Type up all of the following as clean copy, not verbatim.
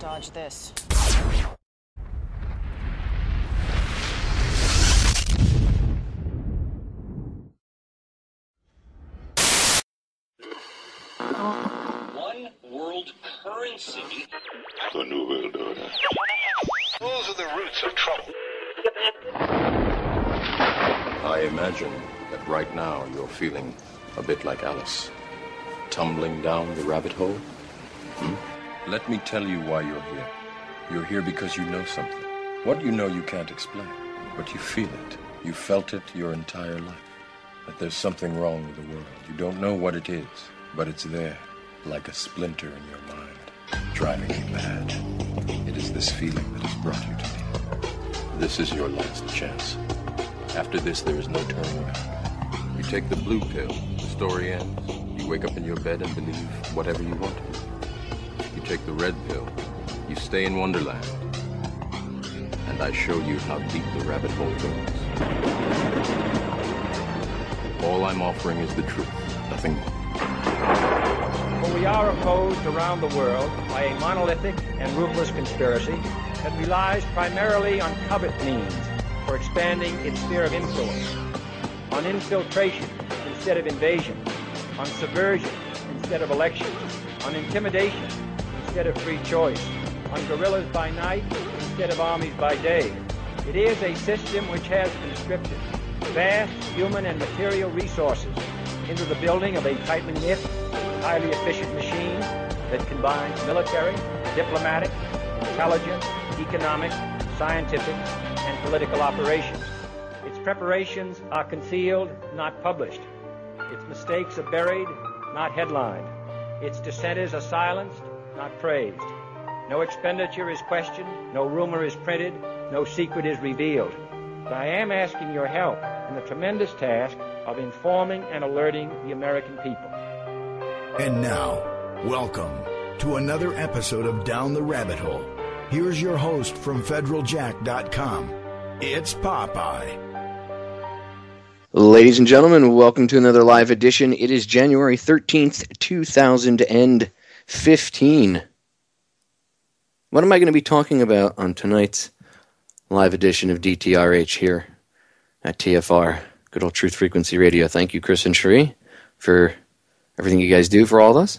dodge this. One world currency. The New World Order. Those are the roots of trouble. I imagine that right now you're feeling a bit like Alice, tumbling down the rabbit hole. Let me tell you why you're here. You're here because you know something. What you know you can't explain, but you feel it. You felt it your entire life. That there's something wrong with the world. You don't know what it is, but it's there, like a splinter in your mind, driving you mad. It is this feeling that has brought you to me. This is your last chance. After this, there is no turning back. You take the blue pill, the story ends. You wake up in your bed and believe whatever you want to. You take the red pill, you stay in Wonderland, and I show you how deep the rabbit hole goes. All I'm offering is the truth, nothing more. For we are opposed around the world by a monolithic and ruthless conspiracy that relies primarily on covert means for expanding its sphere of influence, on infiltration instead of invasion, on subversion instead of elections, on intimidation instead of free choice, on guerrillas by night instead of armies by day. It is a system which has conscripted vast human and material resources into the building of a tightly knit, highly efficient machine that combines military, diplomatic, intelligence, economic, scientific, and political operations. Its preparations are concealed, not published. Its mistakes are buried, not headlined. Its dissenters are silenced, not praised. No expenditure is questioned, no rumor is printed, no secret is revealed. But I am asking your help in the tremendous task of informing and alerting the American people. And now, welcome to another episode of Down the Rabbit Hole. Here's your host from federaljack.com. It's Popeye. Ladies and gentlemen, welcome to another live edition. It is January 13th, 2015. What am I going to be talking about on tonight's live edition of DTRH here at TFR, good old Truth Frequency Radio? Thank you, Chris and Cherie, for everything you guys do for all of us.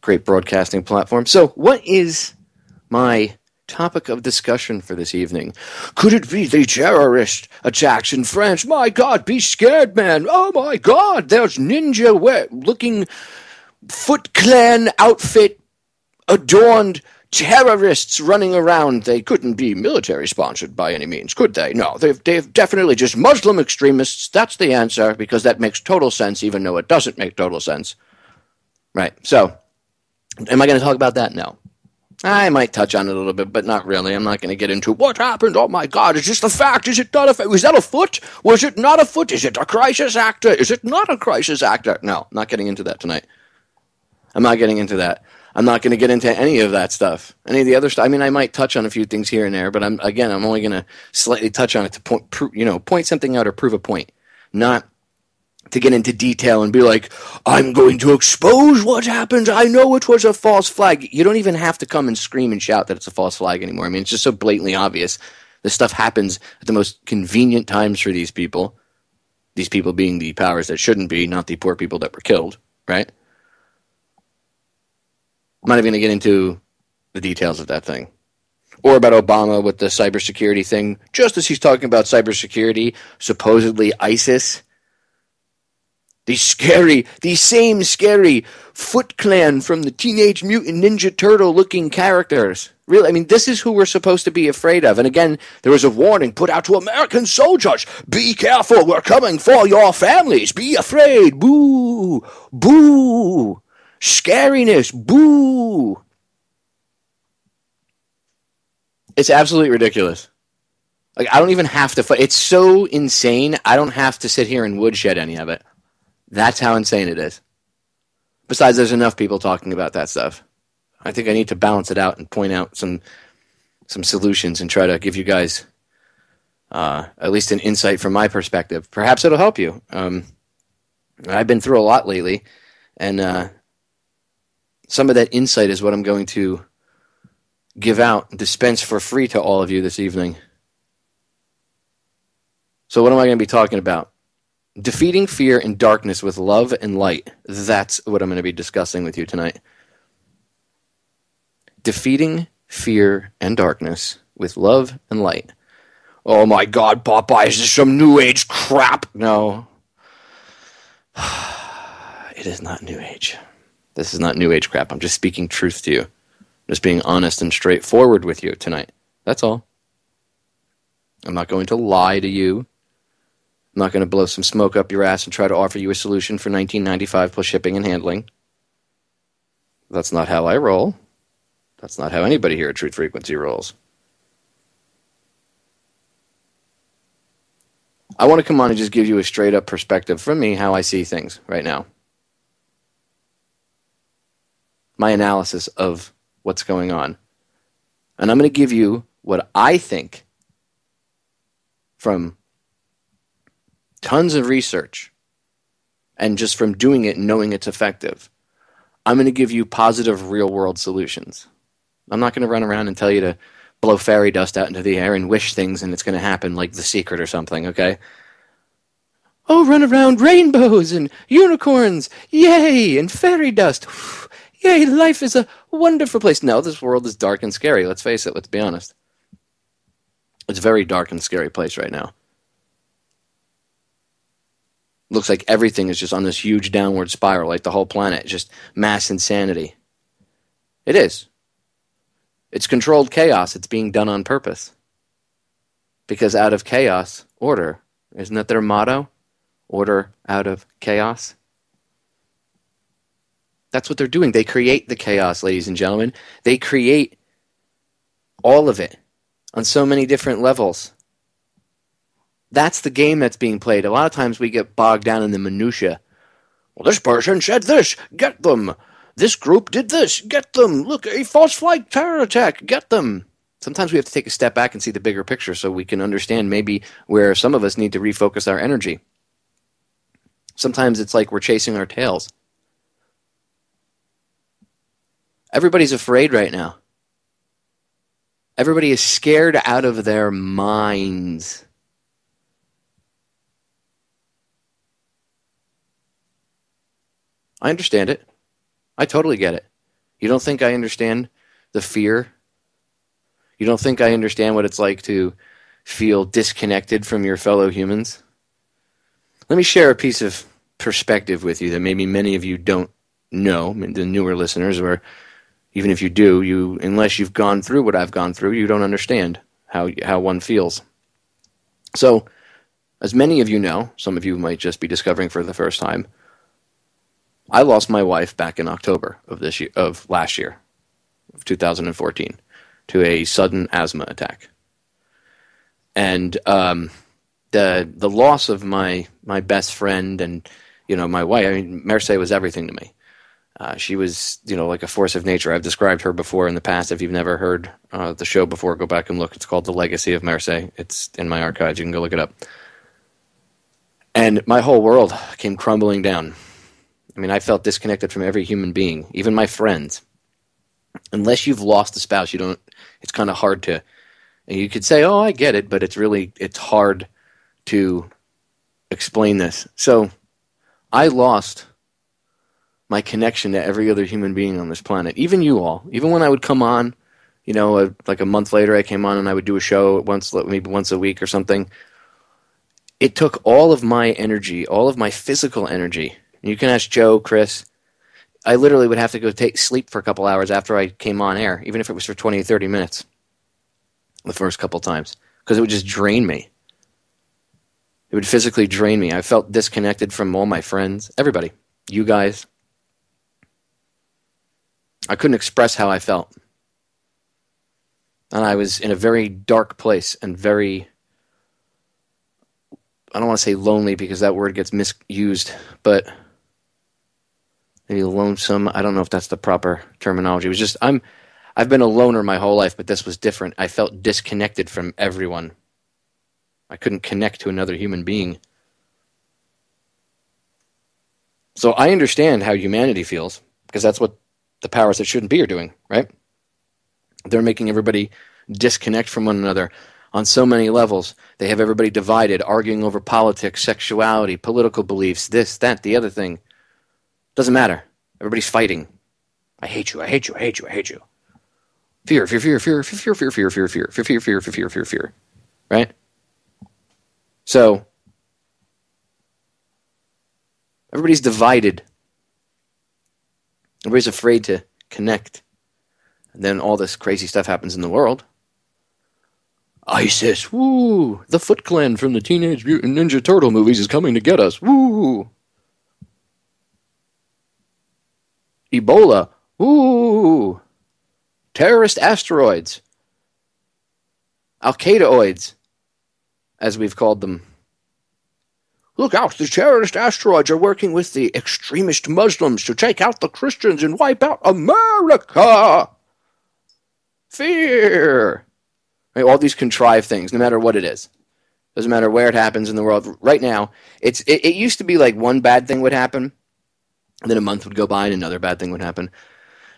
Great broadcasting platform. So, what is my topic of discussion for this evening? Could it be the terrorist attacks in France? My God, be scared, man. Oh my God, there's ninja-looking Foot Clan outfit adorned terrorists running around. They couldn't be military sponsored by any means, could they? No, they've definitely just Muslim extremists. That's the answer, because that makes total sense, even though it doesn't make total sense. Right, so, am I going to talk about that? No. I might touch on it a little bit, but not really. I'm not going to get into what happened. Oh my God, is this a fact? Is it not a fact? Was that a foot? Was it not a foot? Is it a crisis actor? Is it not a crisis actor? No, not getting into that tonight. I'm not getting into that. I'm not going to get into any of that stuff. Any of the other stuff. I mean, I might touch on a few things here and there, but I'm only going to slightly touch on it to point something out or prove a point, not to get into detail and be like, I'm going to expose what happened. I know it was a false flag. You don't even have to come and scream and shout that it's a false flag anymore. I mean, it's just so blatantly obvious. This stuff happens at the most convenient times for these people being the powers that shouldn't be, not the poor people that were killed, right? I'm not even going to get into the details of that thing. Or about Obama with the cybersecurity thing. Just as he's talking about cybersecurity, supposedly ISIS, the same scary Foot Clan from the Teenage Mutant Ninja Turtle looking characters. Really, I mean, this is who we're supposed to be afraid of. And again, there was a warning put out to American soldiers. Be careful, we're coming for your families. Be afraid. Boo. Boo. Scariness. Boo. It's absolutely ridiculous. Like, I don't even have to fight. It's so insane, I don't have to sit here and woodshed any of it. That's how insane it is. Besides, there's enough people talking about that stuff. I think I need to balance it out and point out some solutions and try to give you guys at least an insight from my perspective. Perhaps it'll help you. I've been through a lot lately, and some of that insight is what I'm going to give out, dispense for free to all of you this evening. So what am I going to be talking about? Defeating fear and darkness with love and light. That's what I'm going to be discussing with you tonight. Defeating fear and darkness with love and light. Oh my God, Popeye, is this some New Age crap? No. It is not New Age. This is not New Age crap. I'm just speaking truth to you. I'm just being honest and straightforward with you tonight. That's all. I'm not going to lie to you. I'm not going to blow some smoke up your ass and try to offer you a solution for $19.95 plus shipping and handling. That's not how I roll. That's not how anybody here at Truth Frequency rolls. I want to come on and just give you a straight up perspective from me, how I see things right now. My analysis of what's going on. And I'm going to give you what I think from tons of research and just from doing it and knowing it's effective. I'm going to give you positive real world solutions. I'm not going to run around and tell you to blow fairy dust out into the air and wish things and it's going to happen like The Secret or something, okay? Oh, run around rainbows and unicorns, yay, and fairy dust. Yay, life is a wonderful place. No, this world is dark and scary. Let's face it, let's be honest. It's a very dark and scary place right now. Looks like everything is just on this huge downward spiral, like the whole planet, just mass insanity. It is. It's controlled chaos. It's being done on purpose. Because out of chaos, order. Isn't that their motto? Order out of chaos. That's what they're doing. They create the chaos, ladies and gentlemen. They create all of it on so many different levels. That's the game that's being played. A lot of times we get bogged down in the minutia. Well, this person said this. Get them. This group did this. Get them. Look, a false flag terror attack. Get them. Sometimes we have to take a step back and see the bigger picture so we can understand maybe where some of us need to refocus our energy. Sometimes it's like we're chasing our tails. Everybody's afraid right now. Everybody is scared out of their minds. I understand it. I totally get it. You don't think I understand the fear? You don't think I understand what it's like to feel disconnected from your fellow humans? Let me share a piece of perspective with you that maybe many of you don't know, the newer listeners, or even if you do, unless you've gone through what I've gone through, you don't understand how one feels. So, as many of you know, some of you might just be discovering for the first time, I lost my wife back in October of last year, of 2014, to a sudden asthma attack. And the loss of my best friend and my wife, I mean, Merce was everything to me. She was like a force of nature. I've described her before in the past. If you've never heard the show before, go back and look. It's called The Legacy of Merce. It's in my archives. You can go look it up. And my whole world came crumbling down. I mean, I felt disconnected from every human being, even my friends. Unless you've lost a spouse, it's kind of hard to, and you could say, oh, I get it, but it's hard to explain this. So I lost my connection to every other human being on this planet, even you all. Even when I would come on, like a month later I came on and I would do a show maybe once a week or something. It took all of my energy, all of my physical energy. You can ask Joe, Chris. I literally would have to go sleep for a couple hours after I came on air, even if it was for 20 or 30 minutes the first couple times, because it would just drain me. It would physically drain me. I felt disconnected from all my friends, everybody, you guys. I couldn't express how I felt. And I was in a very dark place and very, I don't want to say lonely because that word gets misused, but maybe lonesome. I don't know if that's the proper terminology. It was just, I've been a loner my whole life, but this was different. I felt disconnected from everyone. I couldn't connect to another human being. So I understand how humanity feels, because that's what the powers that shouldn't be are doing, right? They're making everybody disconnect from one another on so many levels. They have everybody divided, arguing over politics, sexuality, political beliefs, this, that, the other thing. Doesn't matter. Everybody's fighting. I hate you, I hate you, I hate you, I hate you. Fear, fear, fear, fear, fear, fear, fear, fear, fear, fear, fear, fear, fear, fear, fear, fear. Right? So, everybody's divided. Everybody's afraid to connect. And then all this crazy stuff happens in the world. ISIS, woo! The Foot Clan from the Teenage Mutant Ninja Turtle movies is coming to get us, woo! Ebola, woo! Terrorist asteroids. Al-Qaedaoids, as we've called them. Look out, the terrorist asteroids are working with the extremist Muslims to take out the Christians and wipe out America! Fear! Right, all these contrived things, no matter what it is. Doesn't matter where it happens in the world. Right now, it used to be like one bad thing would happen, and then a month would go by and another bad thing would happen.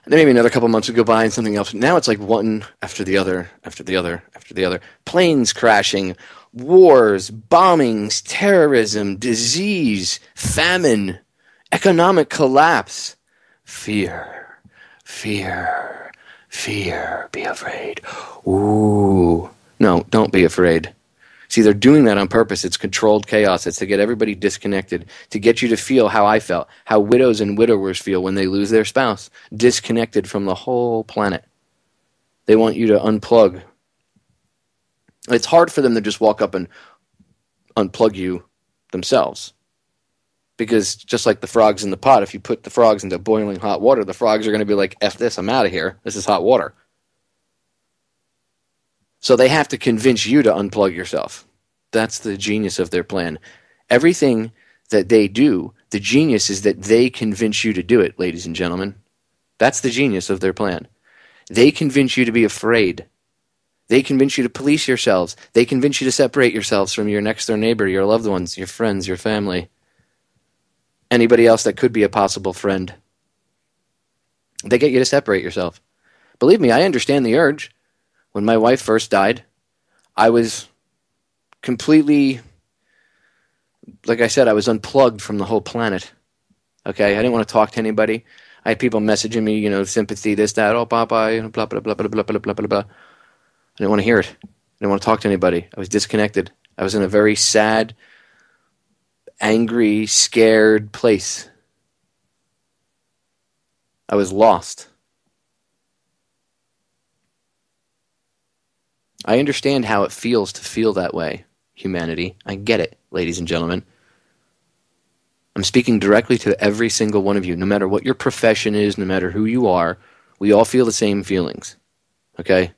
And then maybe another couple months would go by and something else. Now it's like one after the other, after the other, after the other. Planes crashing, wars, bombings, terrorism, disease, famine, economic collapse. Fear, fear, fear, be afraid. Ooh. No, don't be afraid. See, they're doing that on purpose. It's controlled chaos. It's to get everybody disconnected, to get you to feel how I felt, how widows and widowers feel when they lose their spouse, disconnected from the whole planet. They want you to unplug. It's hard for them to just walk up and unplug you themselves. Because just like the frogs in the pot, if you put the frogs into boiling hot water, the frogs are going to be like, F this, I'm out of here. This is hot water. So they have to convince you to unplug yourself. That's the genius of their plan. Everything that they do, the genius is that they convince you to do it, ladies and gentlemen. That's the genius of their plan. They convince you to be afraid. They convince you to police yourselves. They convince you to separate yourselves from your next door neighbor, your loved ones, your friends, your family. Anybody else that could be a possible friend. They get you to separate yourself. Believe me, I understand the urge. When my wife first died, I was completely, like I said, I was unplugged from the whole planet. Okay, I didn't want to talk to anybody. I had people messaging me, sympathy, this, that, oh, Popeye, blah, blah, blah, blah, blah, blah, blah, blah, blah. I didn't want to hear it. I didn't want to talk to anybody. I was disconnected. I was in a very sad, angry, scared place. I was lost. I understand how it feels to feel that way, humanity. I get it, ladies and gentlemen. I'm speaking directly to every single one of you. No matter what your profession is, no matter who you are, we all feel the same feelings. Okay?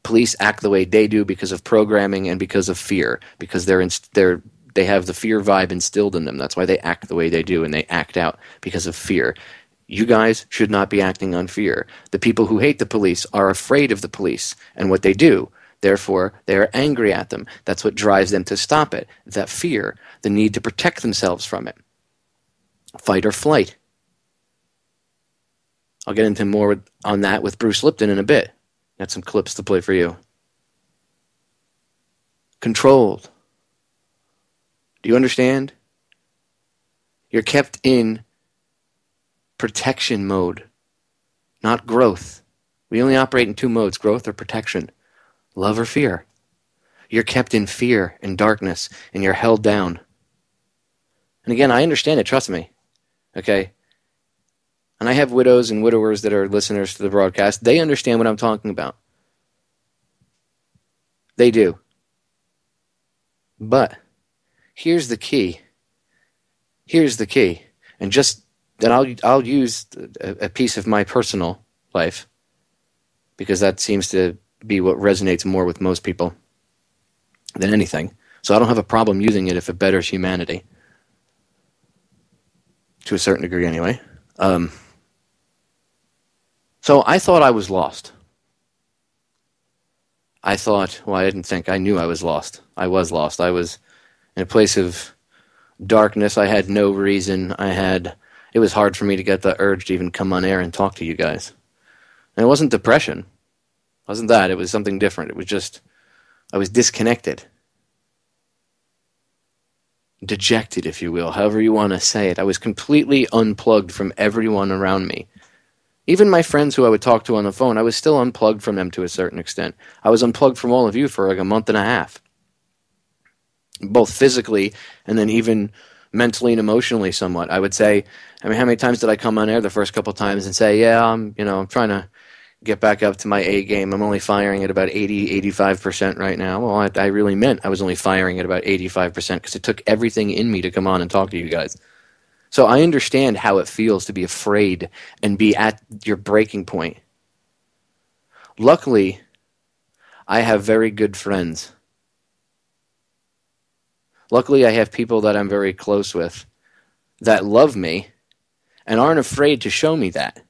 Police act the way they do because of programming and because of fear. Because they have the fear vibe instilled in them. That's why they act the way they do, and they act out because of fear. You guys should not be acting on fear. The people who hate the police are afraid of the police and what they do. Therefore, they are angry at them. That's what drives them to stop it. That fear, the need to protect themselves from it. Fight or flight. I'll get into more on that with Bruce Lipton in a bit. Got some clips to play for you. Controlled. Do you understand? You're kept in protection mode, not growth. We only operate in two modes, growth or protection. Love or fear. You're kept in fear and darkness, and you're held down. And again, I understand it, trust me. Okay? And I have widows and widowers that are listeners to the broadcast. They understand what I'm talking about. They do. But here's the key. Here's the key. And just then I'll use a piece of my personal life, because that seems to be what resonates more with most people than anything. So I don't have a problem using it if it betters humanity. To a certain degree, anyway. So I thought I was lost. I knew I was lost. I was lost. I was in a place of darkness. I had no reason. It was hard for me to get the urge to even come on air and talk to you guys. And it wasn't depression. wasn't that. It was something different. It was just, I was disconnected. Dejected, if you will, however you want to say it. I was completely unplugged from everyone around me. Even my friends who I would talk to on the phone, I was still unplugged from them to a certain extent. I was unplugged from all of you for like a month and a half. Both physically and then even mentally and emotionally somewhat. I would say, I mean, how many times did I come on air the first couple times and say, yeah, I'm trying to get back up to my A game. I'm only firing at about 85% right now. Well, I really meant I was only firing at about 85% because it took everything in me to come on and talk to you guys. So I understand how it feels to be afraid and be at your breaking point. Luckily, I have very good friends. Luckily, I have people that I'm very close with that love me and aren't afraid to show me that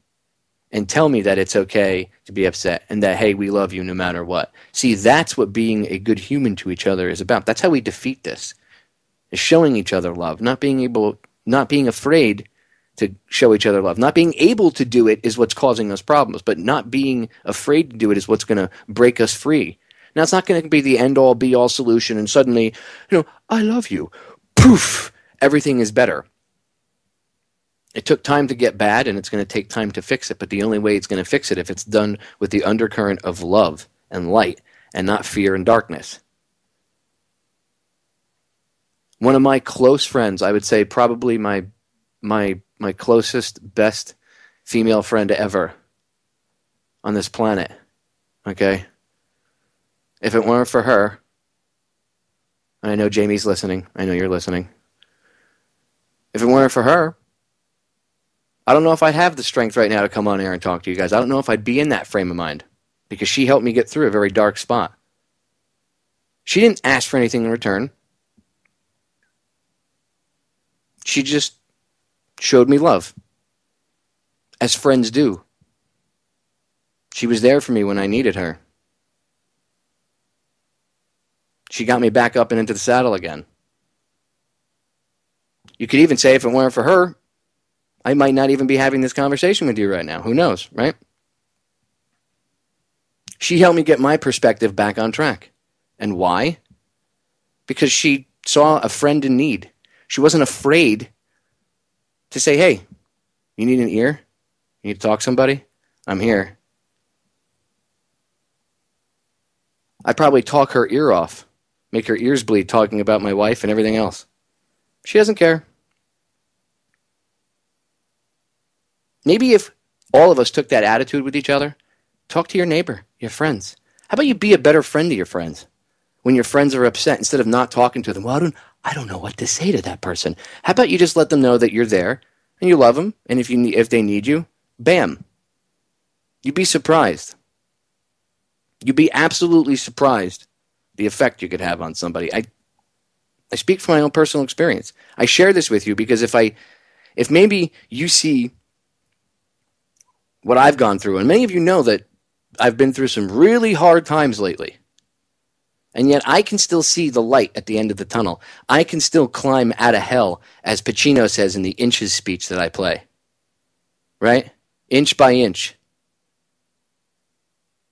and tell me that it's okay to be upset and that, hey, we love you no matter what. See, that's what being a good human to each other is about. That's how we defeat this, is showing each other love, not being afraid to show each other love. Not being able to do it is what's causing us problems, but not being afraid to do it is what's going to break us free. Now, it's not going to be the end-all, be-all solution, and suddenly, I love you. Poof! Everything is better. It took time to get bad, and it's going to take time to fix it, but the only way it's going to fix it if it's done with the undercurrent of love and light and not fear and darkness. One of my close friends, I would say probably my closest, best female friend ever on this planet, okay? If it weren't for her, and I know Jamie's listening, I know you're listening. If it weren't for her, I don't know if I'd have the strength right now to come on air and talk to you guys. I don't know if I'd be in that frame of mind because she helped me get through a very dark spot. She didn't ask for anything in return. She just showed me love, as friends do. She was there for me when I needed her. She got me back up and into the saddle again. You could even say if it weren't for her, I might not even be having this conversation with you right now. Who knows, right? She helped me get my perspective back on track. And why? Because she saw a friend in need. She wasn't afraid to say, hey, you need an ear? You need to talk to somebody? I'm here. I'd probably talk her ear off, make her ears bleed talking about my wife and everything else. She doesn't care. Maybe if all of us took that attitude with each other, talk to your neighbor, your friends. How about you be a better friend to your friends? When your friends are upset, instead of not talking to them, well, I don't know what to say to that person. How about you just let them know that you're there and you love them, and if they need you, bam. You'd be surprised. You'd be absolutely surprised the effect you could have on somebody. I speak from my own personal experience. I share this with you because if maybe you see what I've gone through, and many of you know that I've been through some really hard times lately, and yet I can still see the light at the end of the tunnel. I can still climb out of hell, as Pacino says in the Inches speech that I play. Right? Inch by inch.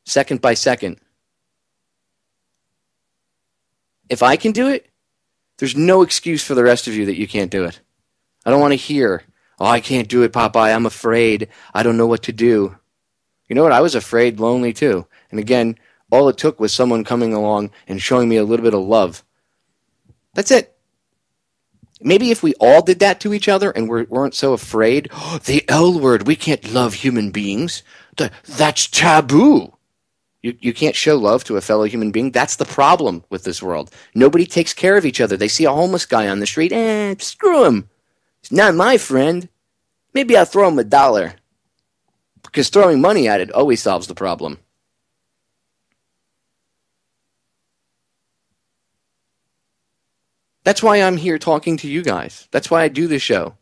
Second by second. If I can do it, there's no excuse for the rest of you that you can't do it. I don't want to hear, oh, I can't do it, Popeye. I'm afraid. I don't know what to do. You know what? I was afraid, lonely too. And again, all it took was someone coming along and showing me a little bit of love. That's it. Maybe if we all did that to each other and weren't so afraid, oh, the L word, we can't love human beings. That's taboo. You can't show love to a fellow human being. That's the problem with this world. Nobody takes care of each other. They see a homeless guy on the street, screw him. He's not my friend. Maybe I'll throw him $1. Because throwing money at it always solves the problem. That's why I'm here talking to you guys. That's why I do this show.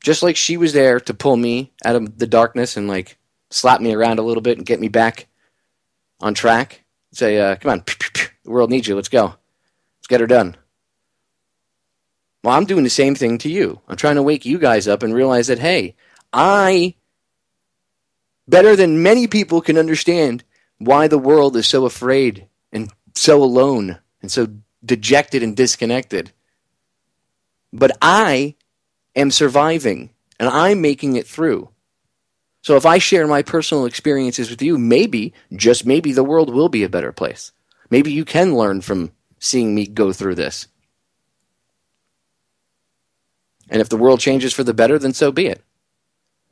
Just like she was there to pull me out of the darkness and slap me around a little bit and get me back on track. Say, come on, the world needs you. Let's go. Let's get her done. Well, I'm doing the same thing to you. I'm trying to wake you guys up and realize that, hey, I better than many people can understand why the world is so afraid and so alone and so dejected and disconnected. But I am surviving, and I'm making it through. So if I share my personal experiences with you, maybe, just maybe, the world will be a better place. Maybe you can learn from seeing me go through this. And if the world changes for the better, then so be it.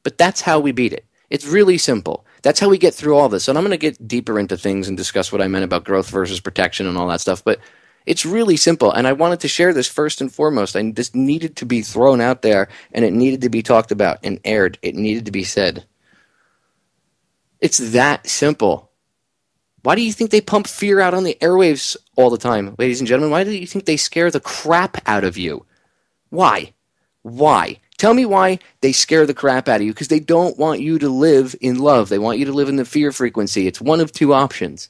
But that's how we beat it. It's really simple. That's how we get through all this. And I'm going to get deeper into things and discuss what I meant about growth versus protection and all that stuff. But it's really simple. And I wanted to share this first and foremost. This needed to be thrown out there, and it needed to be talked about and aired. It needed to be said. It's that simple. Why do you think they pump fear out on the airwaves all the time, ladies and gentlemen? Why do you think they scare the crap out of you? Why? Why? Tell me why they scare the crap out of you. Because they don't want you to live in love. They want you to live in the fear frequency. It's one of two options.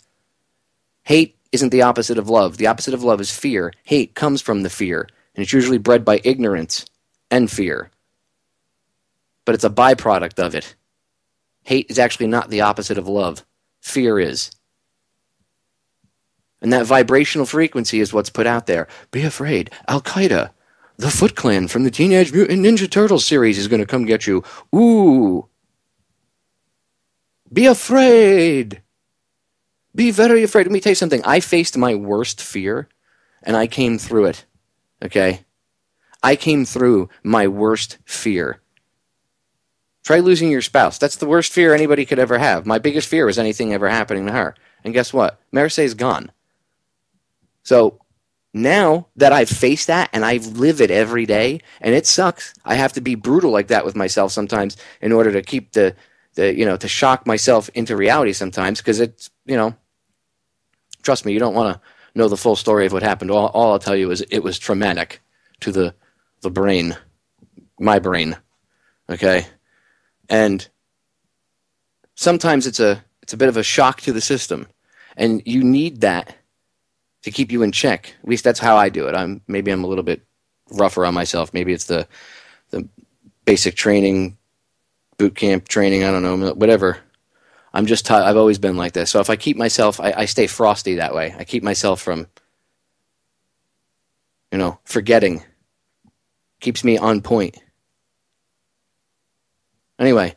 Hate isn't the opposite of love. The opposite of love is fear. Hate comes from the fear, and it's usually bred by ignorance and fear. But it's a byproduct of it. Hate is actually not the opposite of love. Fear is. And that vibrational frequency is what's put out there. Be afraid. Al-Qaeda. The Foot Clan from the Teenage Mutant Ninja Turtles series is going to come get you. Ooh. Be afraid. Be very afraid. Let me tell you something. I faced my worst fear, and I came through it. Okay? I came through my worst fear. Try losing your spouse. That's the worst fear anybody could ever have. My biggest fear was anything ever happening to her. And guess what? Marseille's gone. So now that I've faced that and I live it every day, and it sucks. I have to be brutal like that with myself sometimes in order to keep to shock myself into reality sometimes, because it's, trust me, you don't want to know the full story of what happened. All I'll tell you is it was traumatic to the brain, my brain, okay? And sometimes it's a bit of a shock to the system, and you need that to keep you in check. At least that's how I do it. Maybe I'm a little bit rougher on myself. Maybe it's the basic training, boot camp training, I don't know, whatever. I'm just I've always been like this. So if I keep myself, I stay frosty that way. I keep myself from, forgetting. Keeps me on point. Anyway,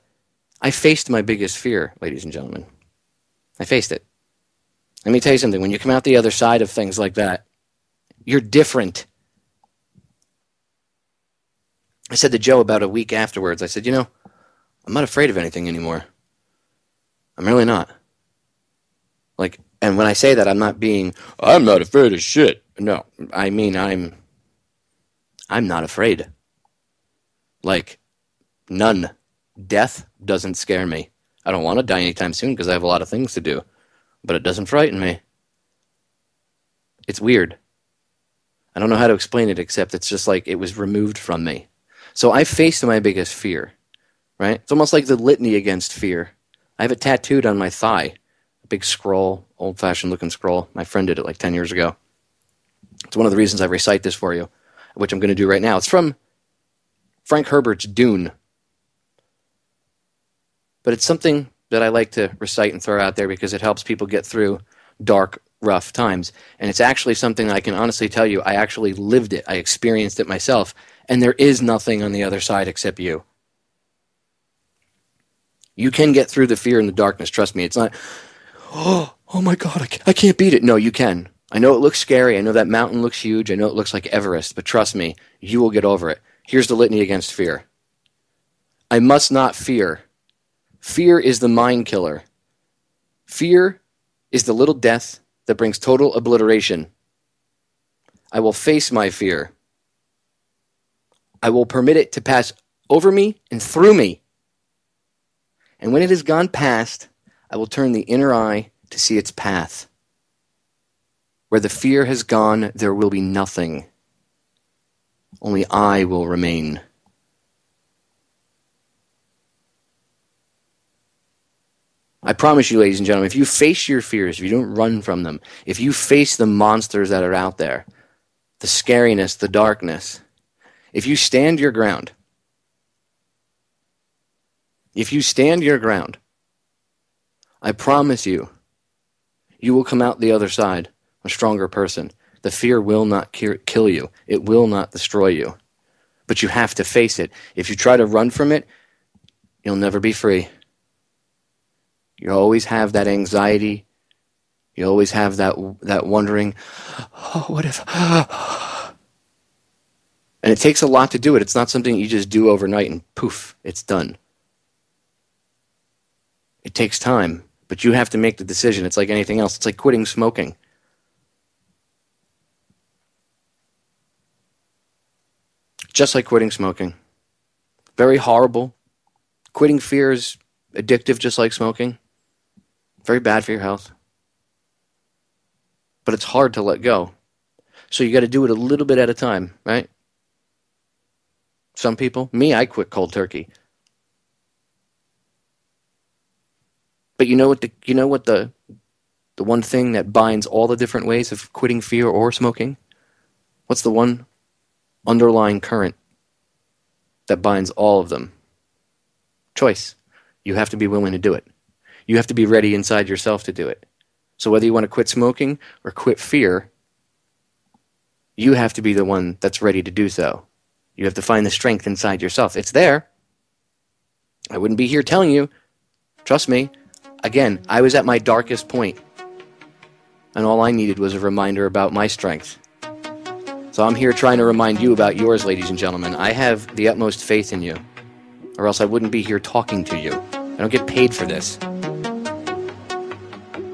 I faced my biggest fear, ladies and gentlemen. I faced it. Let me tell you something. When you come out the other side of things like that, you're different. I said to Joe about a week afterwards, I said, I'm not afraid of anything anymore. I'm really not. And when I say that, I'm not afraid of shit. No, I mean, I'm not afraid. None. Death doesn't scare me. I don't want to die anytime soon because I have a lot of things to do. But it doesn't frighten me. It's weird. I don't know how to explain it, except it's just like it was removed from me. So I faced my biggest fear, right? It's almost like the litany against fear. I have it tattooed on my thigh. A big scroll, old-fashioned looking scroll. My friend did it like 10 years ago. It's one of the reasons I recite this for you, which I'm going to do right now. It's from Frank Herbert's Dune. But it's something that I like to recite and throw out there because it helps people get through dark, rough times. And it's actually something I can honestly tell you, I actually lived it. I experienced it myself. And there is nothing on the other side except you. You can get through the fear and the darkness. Trust me. It's not, oh my God, I can't beat it. No, you can. I know it looks scary. I know that mountain looks huge. I know it looks like Everest. But trust me, you will get over it. Here's the litany against fear. I must not fear. Fear is the mind killer. Fear is the little death that brings total obliteration. I will face my fear. I will permit it to pass over me and through me. And when it has gone past, I will turn the inner eye to see its path. Where the fear has gone, there will be nothing. Only I will remain. I promise you, ladies and gentlemen, if you face your fears, if you don't run from them, if you face the monsters that are out there, the scariness, the darkness, if you stand your ground, I promise you, you will come out the other side a stronger person. The fear will not kill you. It will not destroy you. But you have to face it. If you try to run from it, you'll never be free. You always have that anxiety. You always have that wondering, oh, what if... And it takes a lot to do it. It's not something you just do overnight and poof, it's done. It takes time, but you have to make the decision. It's like anything else. It's like quitting smoking. Just like quitting smoking. Very horrible. Quitting fear is addictive, just like smoking. Very bad for your health. But it's hard to let go. So you got to do it a little bit at a time, right? Some people, me, I quit cold turkey. But you know what the one thing that binds all the different ways of quitting fear or smoking? What's the one underlying current that binds all of them? Choice. You have to be willing to do it. You have to be ready inside yourself to do it. So whether you want to quit smoking or quit fear, you have to be the one that's ready to do so. You have to find the strength inside yourself. It's there. I wouldn't be here telling you. Trust me. Again, I was at my darkest point, and all I needed was a reminder about my strength. So I'm here trying to remind you about yours, ladies and gentlemen. I have the utmost faith in you, or else I wouldn't be here talking to you. I don't get paid for this.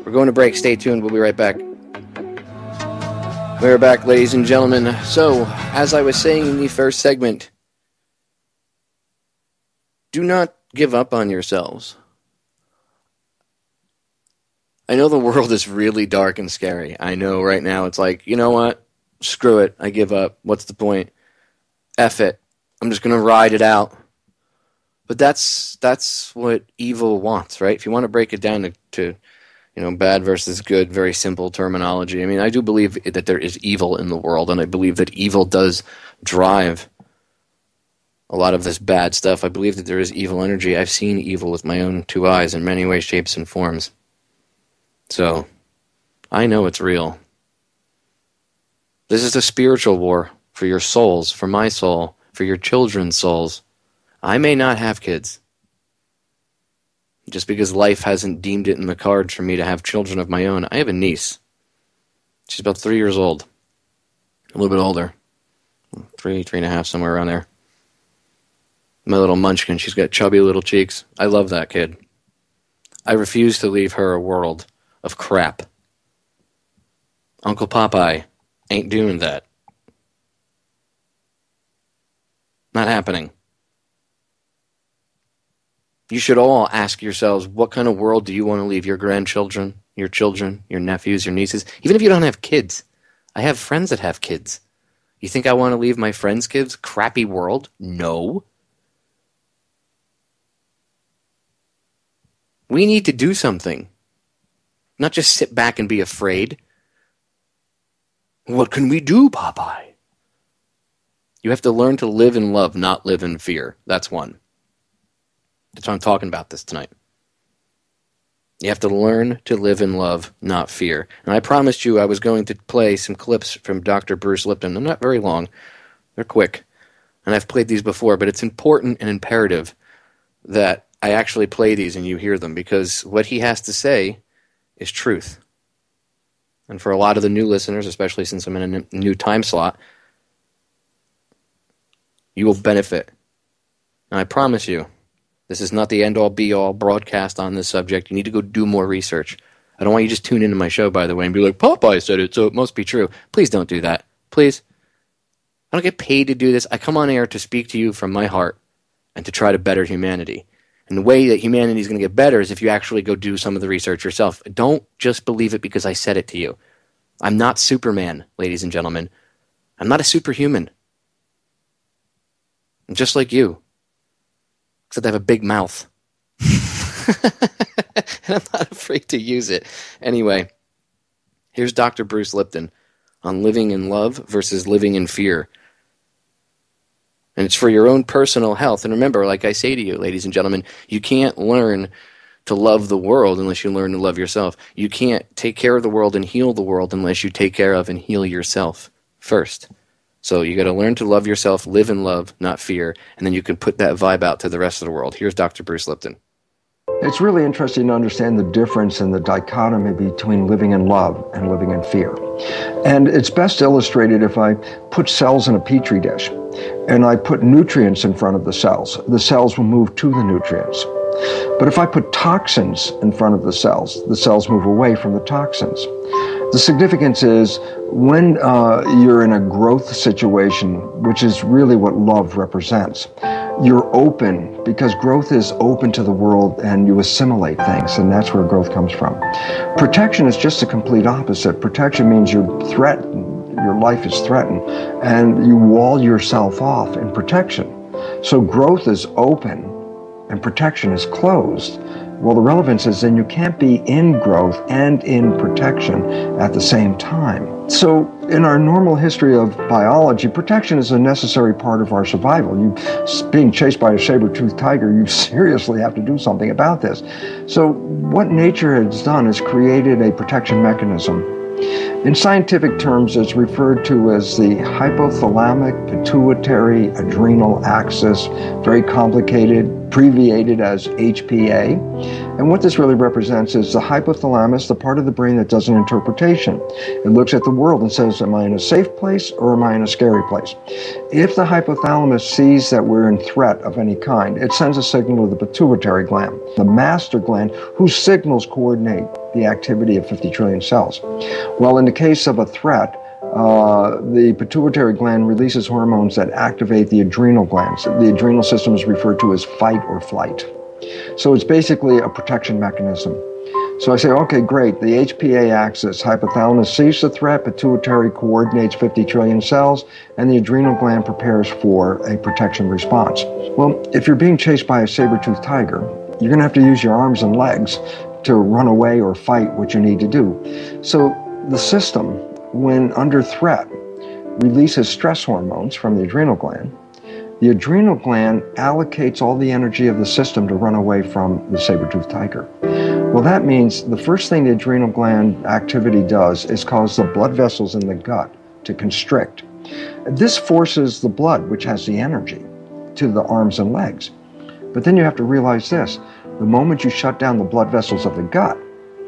We're going to break. Stay tuned. We'll be right back. We're back, ladies and gentlemen. So, as I was saying in the first segment, do not give up on yourselves. I know the world is really dark and scary. I know right now it's like, you know what? Screw it. I give up. What's the point? F it. I'm just going to ride it out. But that's what evil wants, right? If you want to break it down to bad versus good, very simple terminology. I mean, I do believe that there is evil in the world, and I believe that evil does drive a lot of this bad stuff. I believe that there is evil energy. I've seen evil with my own two eyes in many ways, shapes, and forms. So, I know it's real. This is a spiritual war for your souls, for my soul, for your children's souls. I may not have kids. Just because life hasn't deemed it in the cards for me to have children of my own. I have a niece. She's about 3 years old. A little bit older. 3.5, somewhere around there. My little munchkin. She's got chubby little cheeks. I love that kid. I refuse to leave her a world of crap. Uncle Popeye ain't doing that. Not happening. You should all ask yourselves, what kind of world do you want to leave your grandchildren, your children, your nephews, your nieces? Even if you don't have kids. I have friends that have kids. You think I want to leave my friends' kids crappy world? No. We need to do something. Not just sit back and be afraid. What can we do, Popeye? You have to learn to live in love, not live in fear. That's one. That's why I'm talking about this tonight. You have to learn to live in love, not fear. And I promised you I was going to play some clips from Dr. Bruce Lipton. They're not very long. They're quick. And I've played these before, but it's important and imperative that I actually play these and you hear them, because what he has to say is truth. And for a lot of the new listeners, especially since I'm in a new time slot, you will benefit. And I promise you, this is not the end-all, be-all broadcast on this subject. You need to go do more research. I don't want you to just tune into my show, by the way, and be like, Popeye said it, so it must be true. Please don't do that. Please. I don't get paid to do this. I come on air to speak to you from my heart and to try to better humanity. And the way that humanity is going to get better is if you actually go do some of the research yourself. Don't just believe it because I said it to you. I'm not Superman, ladies and gentlemen. I'm not a superhuman. I'm just like you. Except I have a big mouth. And I'm not afraid to use it. Anyway, here's Dr. Bruce Lipton on living in love versus living in fear. And it's for your own personal health. And remember, like I say to you, ladies and gentlemen, you can't learn to love the world unless you learn to love yourself. You can't take care of the world and heal the world unless you take care of and heal yourself first. So you got to learn to love yourself, live in love, not fear, and then you can put that vibe out to the rest of the world. Here's Dr. Bruce Lipton. It's really interesting to understand the difference in the dichotomy between living in love and living in fear. And it's best illustrated if I put cells in a petri dish and I put nutrients in front of the cells will move to the nutrients. But if I put toxins in front of the cells move away from the toxins. The significance is when you're in a growth situation, which is really what love represents, you're open because growth is open to the world and you assimilate things, and that's where growth comes from. Protection is just the complete opposite. Protection means you're threatened, your life is threatened, and you wall yourself off in protection. So growth is open and protection is closed. Well, the relevance is then you can't be in growth and in protection at the same time. So in our normal history of biology, protection is a necessary part of our survival. Being chased by a saber-toothed tiger, you seriously have to do something about this. So what nature has done is created a protection mechanism. In scientific terms, it's referred to as the hypothalamic pituitary adrenal axis, very complicated, abbreviated as HPA. And what this really represents is the hypothalamus, the part of the brain that does an interpretation. It looks at the world and says, am I in a safe place or am I in a scary place? If the hypothalamus sees that we're in threat of any kind, it sends a signal to the pituitary gland, the master gland, whose signals coordinate the activity of 50 trillion cells. Well, in the case of a threat, the pituitary gland releases hormones that activate the adrenal glands. The adrenal system is referred to as fight or flight. So it's basically a protection mechanism. So I say, okay, great. The HPA axis, hypothalamus sees the threat, pituitary coordinates 50 trillion cells, and the adrenal gland prepares for a protection response. Well, if you're being chased by a saber-toothed tiger, you're going to have to use your arms and legs to run away or fight what you need to do. So the system, when under threat, releases stress hormones from the adrenal gland. The adrenal gland allocates all the energy of the system to run away from the saber-toothed tiger. Well, that means the first thing the adrenal gland activity does is cause the blood vessels in the gut to constrict. This forces the blood, which has the energy, to the arms and legs. But then you have to realize this. The moment you shut down the blood vessels of the gut,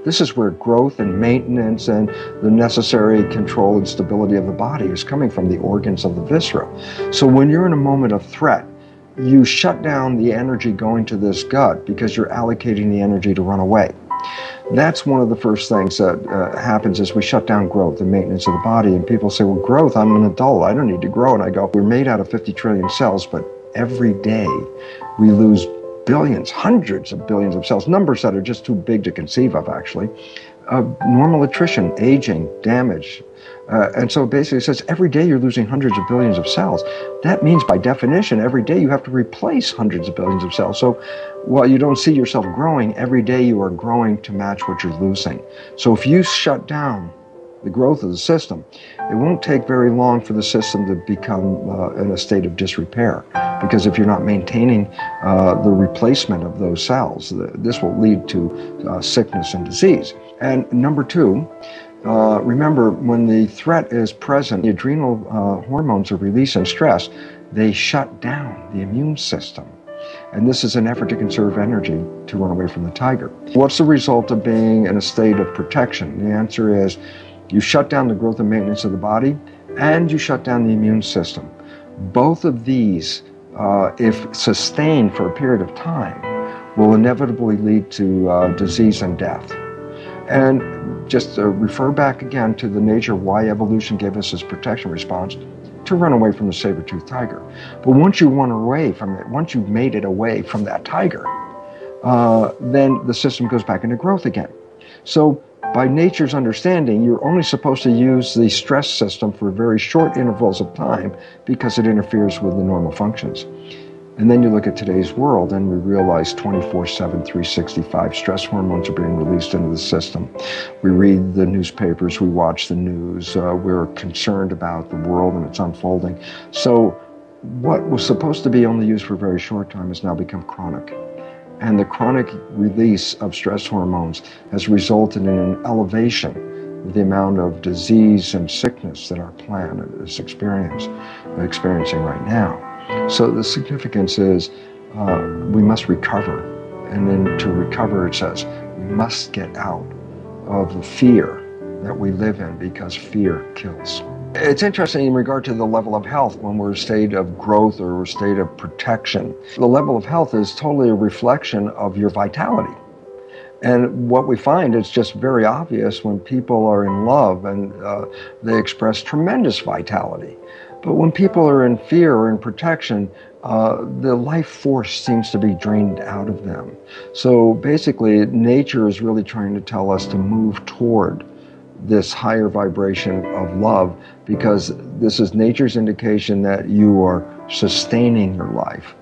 this is where growth and maintenance and the necessary control and stability of the body is coming from, the organs of the viscera. So when you're in a moment of threat, you shut down the energy going to this gut because you're allocating the energy to run away. That's one of the first things that happens is we shut down growth and maintenance of the body. And people say, well, growth, I'm an adult, I don't need to grow. And I go, we're made out of 50 trillion cells, but every day we lose billions, hundreds of billions of cells, numbers that are just too big to conceive of, actually. Normal attrition, aging, damage. And so basically it says every day you're losing hundreds of billions of cells. That means by definition, every day you have to replace hundreds of billions of cells. So while you don't see yourself growing, every day you are growing to match what you're losing. So if you shut down the growth of the system, it won't take very long for the system to become in a state of disrepair. Because if you're not maintaining the replacement of those cells, this will lead to sickness and disease. And number two, remember, when the threat is present, the adrenal hormones are released in stress. They shut down the immune system. And this is an effort to conserve energy to run away from the tiger. What's the result of being in a state of protection? The answer is you shut down the growth and maintenance of the body, and you shut down the immune system. Both of these, if sustained for a period of time, will inevitably lead to disease and death. And just refer back again to the nature of why evolution gave us this protection response, to run away from the saber-toothed tiger. But once you run away from it, once you've made it away from that tiger, then the system goes back into growth again. So by nature's understanding, you're only supposed to use the stress system for very short intervals of time because it interferes with the normal functions. And then you look at today's world and we realize 24/7, 365 stress hormones are being released into the system. We read the newspapers, we watch the news, we're concerned about the world and its unfolding. So what was supposed to be only used for a very short time has now become chronic. And the chronic release of stress hormones has resulted in an elevation of the amount of disease and sickness that our planet is experiencing right now. So the significance is we must recover. And then to recover, it says, we must get out of the fear that we live in, because fear kills. It's interesting in regard to the level of health when we're in a state of growth or a state of protection. The level of health is totally a reflection of your vitality. And what we find is just very obvious when people are in love and they express tremendous vitality. But when people are in fear or in protection, the life force seems to be drained out of them. So basically, nature is really trying to tell us to move toward this higher vibration of love, because this is nature's indication that you are sustaining your life.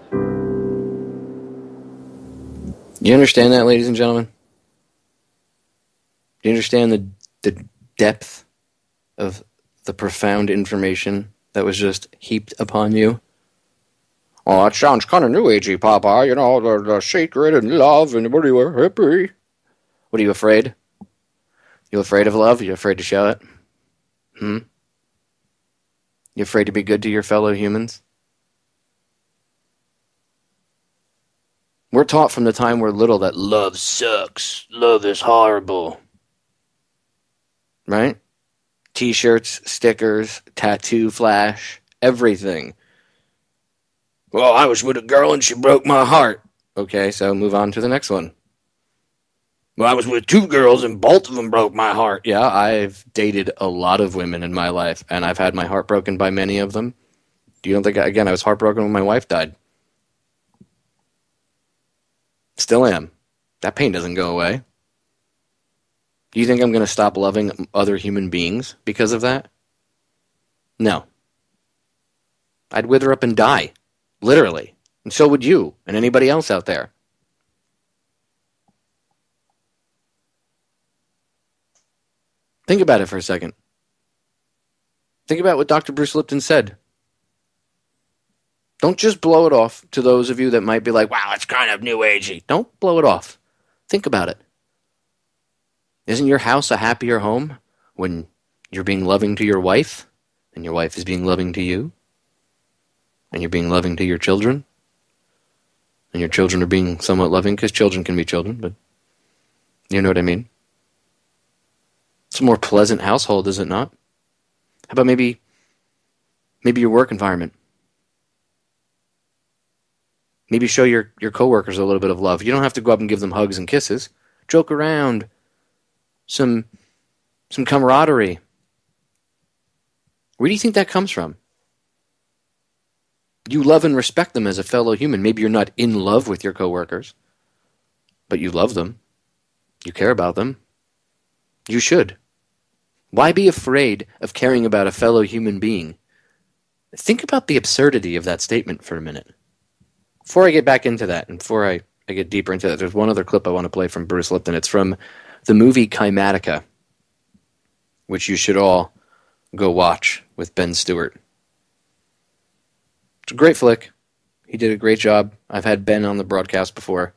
You understand that, ladies and gentlemen? Do you understand the depth of the profound information that was just heaped upon you? Oh, that sounds kind of new agey, Papa. You know, the secret and love and what are you happy? What are you afraid? You afraid of love? You afraid to show it? You afraid to be good to your fellow humans? We're taught from the time we're little that love sucks. Love is horrible. Right? T-shirts, stickers, tattoo flash, everything. Well, I was with a girl and she broke my heart. Okay, so move on to the next one. Well, I was with two girls and both of them broke my heart. Yeah, I've dated a lot of women in my life, and I've had my heart broken by many of them. Do you don't think, again, I was heartbroken when my wife died? Still am. That pain doesn't go away. Do you think I'm going to stop loving other human beings because of that? No. I'd wither up and die. Literally. And so would you and anybody else out there. Think about it for a second. Think about what Dr. Bruce Lipton said. Don't just blow it off to those of you that might be like, wow, it's kind of new agey. Don't blow it off. Think about it. Isn't your house a happier home when you're being loving to your wife and your wife is being loving to you and you're being loving to your children and your children are being somewhat loving, because children can be children, but you know what I mean? It's a more pleasant household, is it not? How about maybe your work environment? Maybe show your coworkers a little bit of love. You don't have to go up and give them hugs and kisses. Joke around. Some camaraderie. Where do you think that comes from? You love and respect them as a fellow human. Maybe you're not in love with your coworkers, but you love them. You care about them. You should. Why be afraid of caring about a fellow human being? Think about the absurdity of that statement for a minute. Before I get back into that, and before I get deeper into that, there's one other clip I want to play from Bruce Lipton. It's from the movie Kymatica, which you should all go watch with Ben Stewart. It's a great flick. He did a great job. I've had Ben on the broadcast before.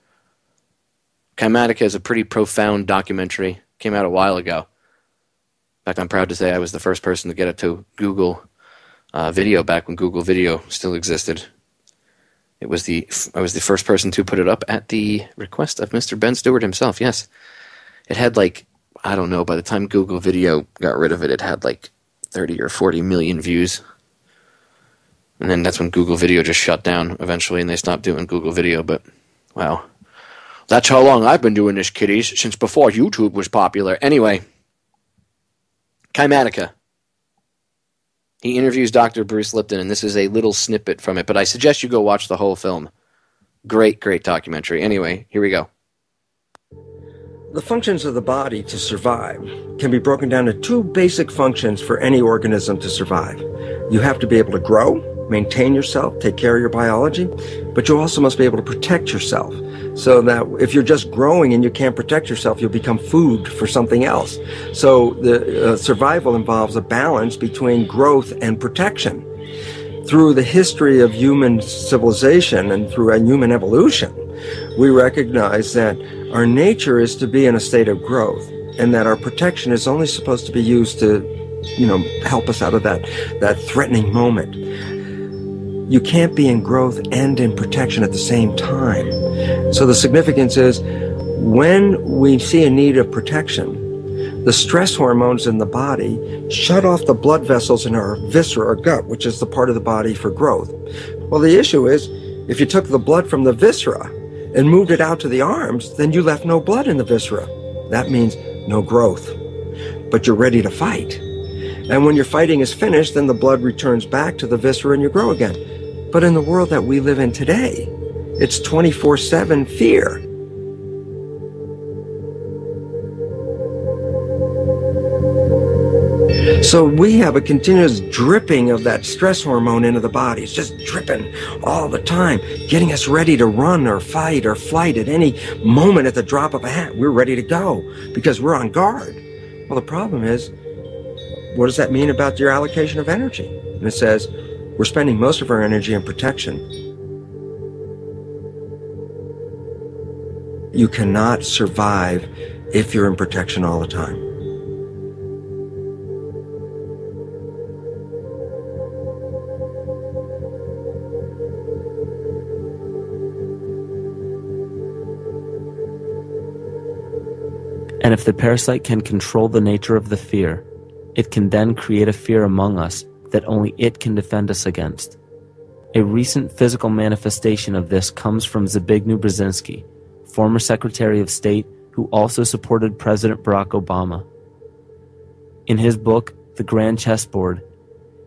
Kymatica is a pretty profound documentary. Came out a while ago. In fact, I'm proud to say I was the first person to get it to Google Video back when Google Video still existed. I was the first person to put it up at the request of Mr. Ben Stewart himself, yes. It had I don't know, by the time Google Video got rid of it, it had 30 or 40 million views. And then that's when Google Video just shut down eventually, and they stopped doing Google Video, but wow. That's how long I've been doing this, kiddies, since before YouTube was popular. Anyway, Kymatica. He interviews Dr. Bruce Lipton, and this is a little snippet from it, but I suggest you go watch the whole film. Great, great documentary. Anyway, here we go. The functions of the body to survive can be broken down to two basic functions for any organism to survive. You have to be able to grow, maintain yourself, take care of your biology, but you also must be able to protect yourself, so that if you're just growing and you can't protect yourself, you'll become food for something else. So the survival involves a balance between growth and protection. Through the history of human civilization and through human evolution, we recognize that our nature is to be in a state of growth, and that our protection is only supposed to be used to, help us out of that threatening moment. You can't be in growth and in protection at the same time. So the significance is, when we see a need of protection, the stress hormones in the body shut off the blood vessels in our viscera or gut, which is the part of the body for growth. Well, the issue is, if you took the blood from the viscera and moved it out to the arms, then you left no blood in the viscera. That means no growth. But you're ready to fight. And when your fighting is finished, then the blood returns back to the viscera and you grow again. But in the world that we live in today, it's 24/7 fear. So we have a continuous dripping of that stress hormone into the body. It's just dripping all the time, getting us ready to run or fight or flight at any moment at the drop of a hat. We're ready to go because we're on guard. Well, the problem is, what does that mean about your allocation of energy? And it says, we're spending most of our energy in protection. You cannot survive if you're in protection all the time. And if the parasite can control the nature of the fear, it can then create a fear among us that only it can defend us against. A recent physical manifestation of this comes from Zbigniew Brzezinski, former Secretary of State who also supported President Barack Obama. In his book, The Grand Chessboard,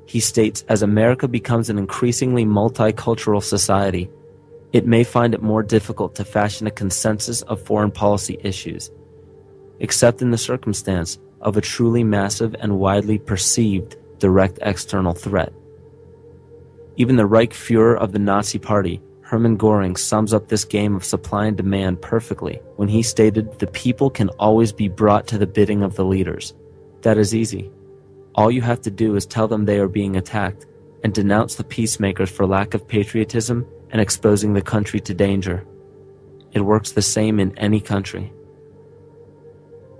he states, as America becomes an increasingly multicultural society, it may find it more difficult to fashion a consensus of foreign policy issues, except in the circumstance of a truly massive and widely perceived direct external threat. Even the Reichsfuhrer of the Nazi Party, Hermann Göring, sums up this game of supply and demand perfectly when he stated, "The people can always be brought to the bidding of the leaders." That is easy. All you have to do is tell them they are being attacked and denounce the peacemakers for lack of patriotism and exposing the country to danger. It works the same in any country.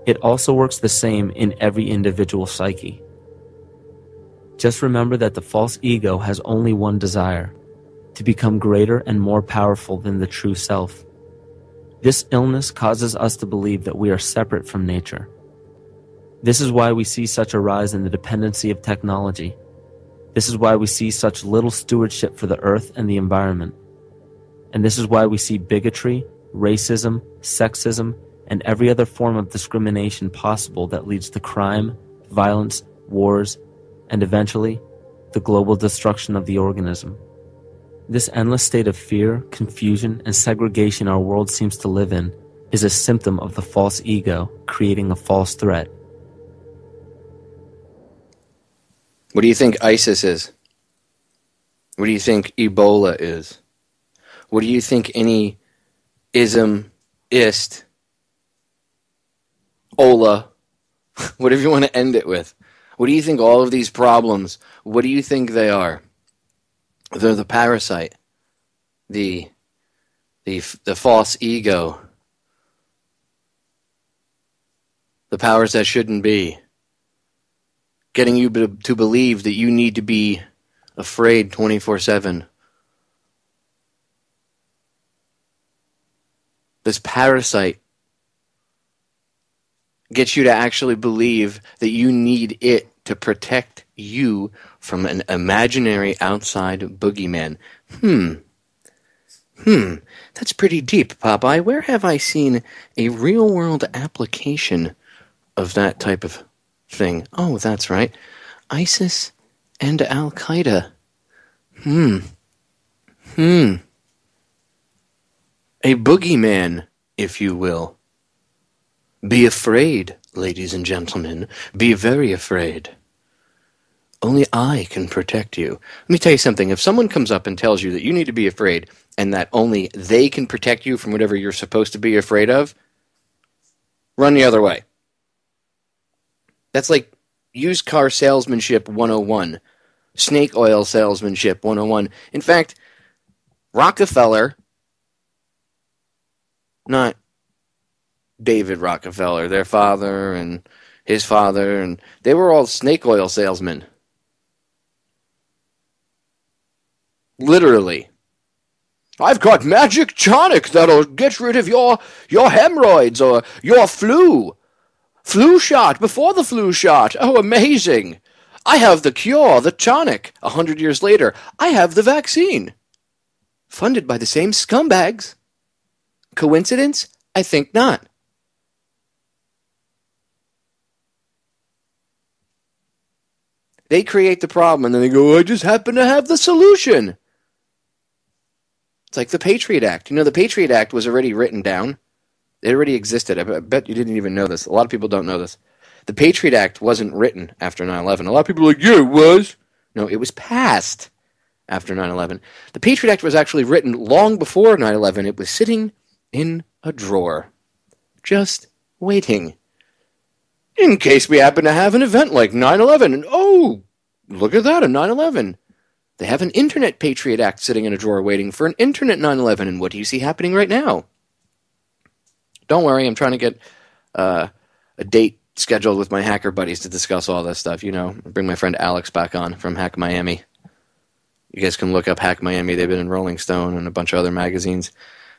It also works the same in every individual psyche. Just remember that the false ego has only one desire: to become greater and more powerful than the true self. This illness causes us to believe that we are separate from nature. This is why we see such a rise in the dependency of technology. This is why we see such little stewardship for the earth and the environment. And this is why we see bigotry, racism, sexism, and every other form of discrimination possible that leads to crime, violence, wars, and eventually, the global destruction of the organism. This endless state of fear, confusion, and segregation our world seems to live in is a symptom of the false ego creating a false threat. What do you think ISIS is? What do you think Ebola is? What do you think any ist, Ola, whatever you want to end it with? What do you think all of these problems, what do you think they are? They're the parasite, the false ego, the powers that shouldn't be, getting you to believe that you need to be afraid 24/7. This parasite gets you to actually believe that you need it to protect you from an imaginary outside boogeyman. That's pretty deep, Popeye. Where have I seen a real-world application of that type of thing? Oh, that's right. ISIS and Al-Qaeda. A boogeyman, if you will. Be afraid, ladies and gentlemen. Be very afraid. Only I can protect you. Let me tell you something. If someone comes up and tells you that you need to be afraid and that only they can protect you from whatever you're supposed to be afraid of, run the other way. That's like used car salesmanship 101. Snake oil salesmanship 101. In fact, Rockefeller not David Rockefeller, their father and his father, and they were all snake oil salesmen. Literally. I've got magic tonic that'll get rid of your hemorrhoids or your flu. Flu shot before the flu shot. Oh, amazing. I have the cure, the tonic. 100 years later, I have the vaccine. Funded by the same scumbags. Coincidence? I think not. They create the problem and then they go, I just happen to have the solution. It's like the Patriot Act. You know, the Patriot Act was already written down. It already existed. I bet you didn't even know this. A lot of people don't know this. The Patriot Act wasn't written after 9/11. A lot of people are like, yeah, it was. No, it was passed after 9/11. The Patriot Act was actually written long before 9/11. It was sitting in a drawer, just waiting. In case we happen to have an event like 9/11. And oh, look at that, a 9/11. They have an Internet Patriot Act sitting in a drawer waiting for an Internet 9/11. And what do you see happening right now? Don't worry, I'm trying to get a date scheduled with my hacker buddies to discuss all this stuff. You know, bring my friend Alex back on from Hack Miami. You guys can look up Hack Miami. They've been in Rolling Stone and a bunch of other magazines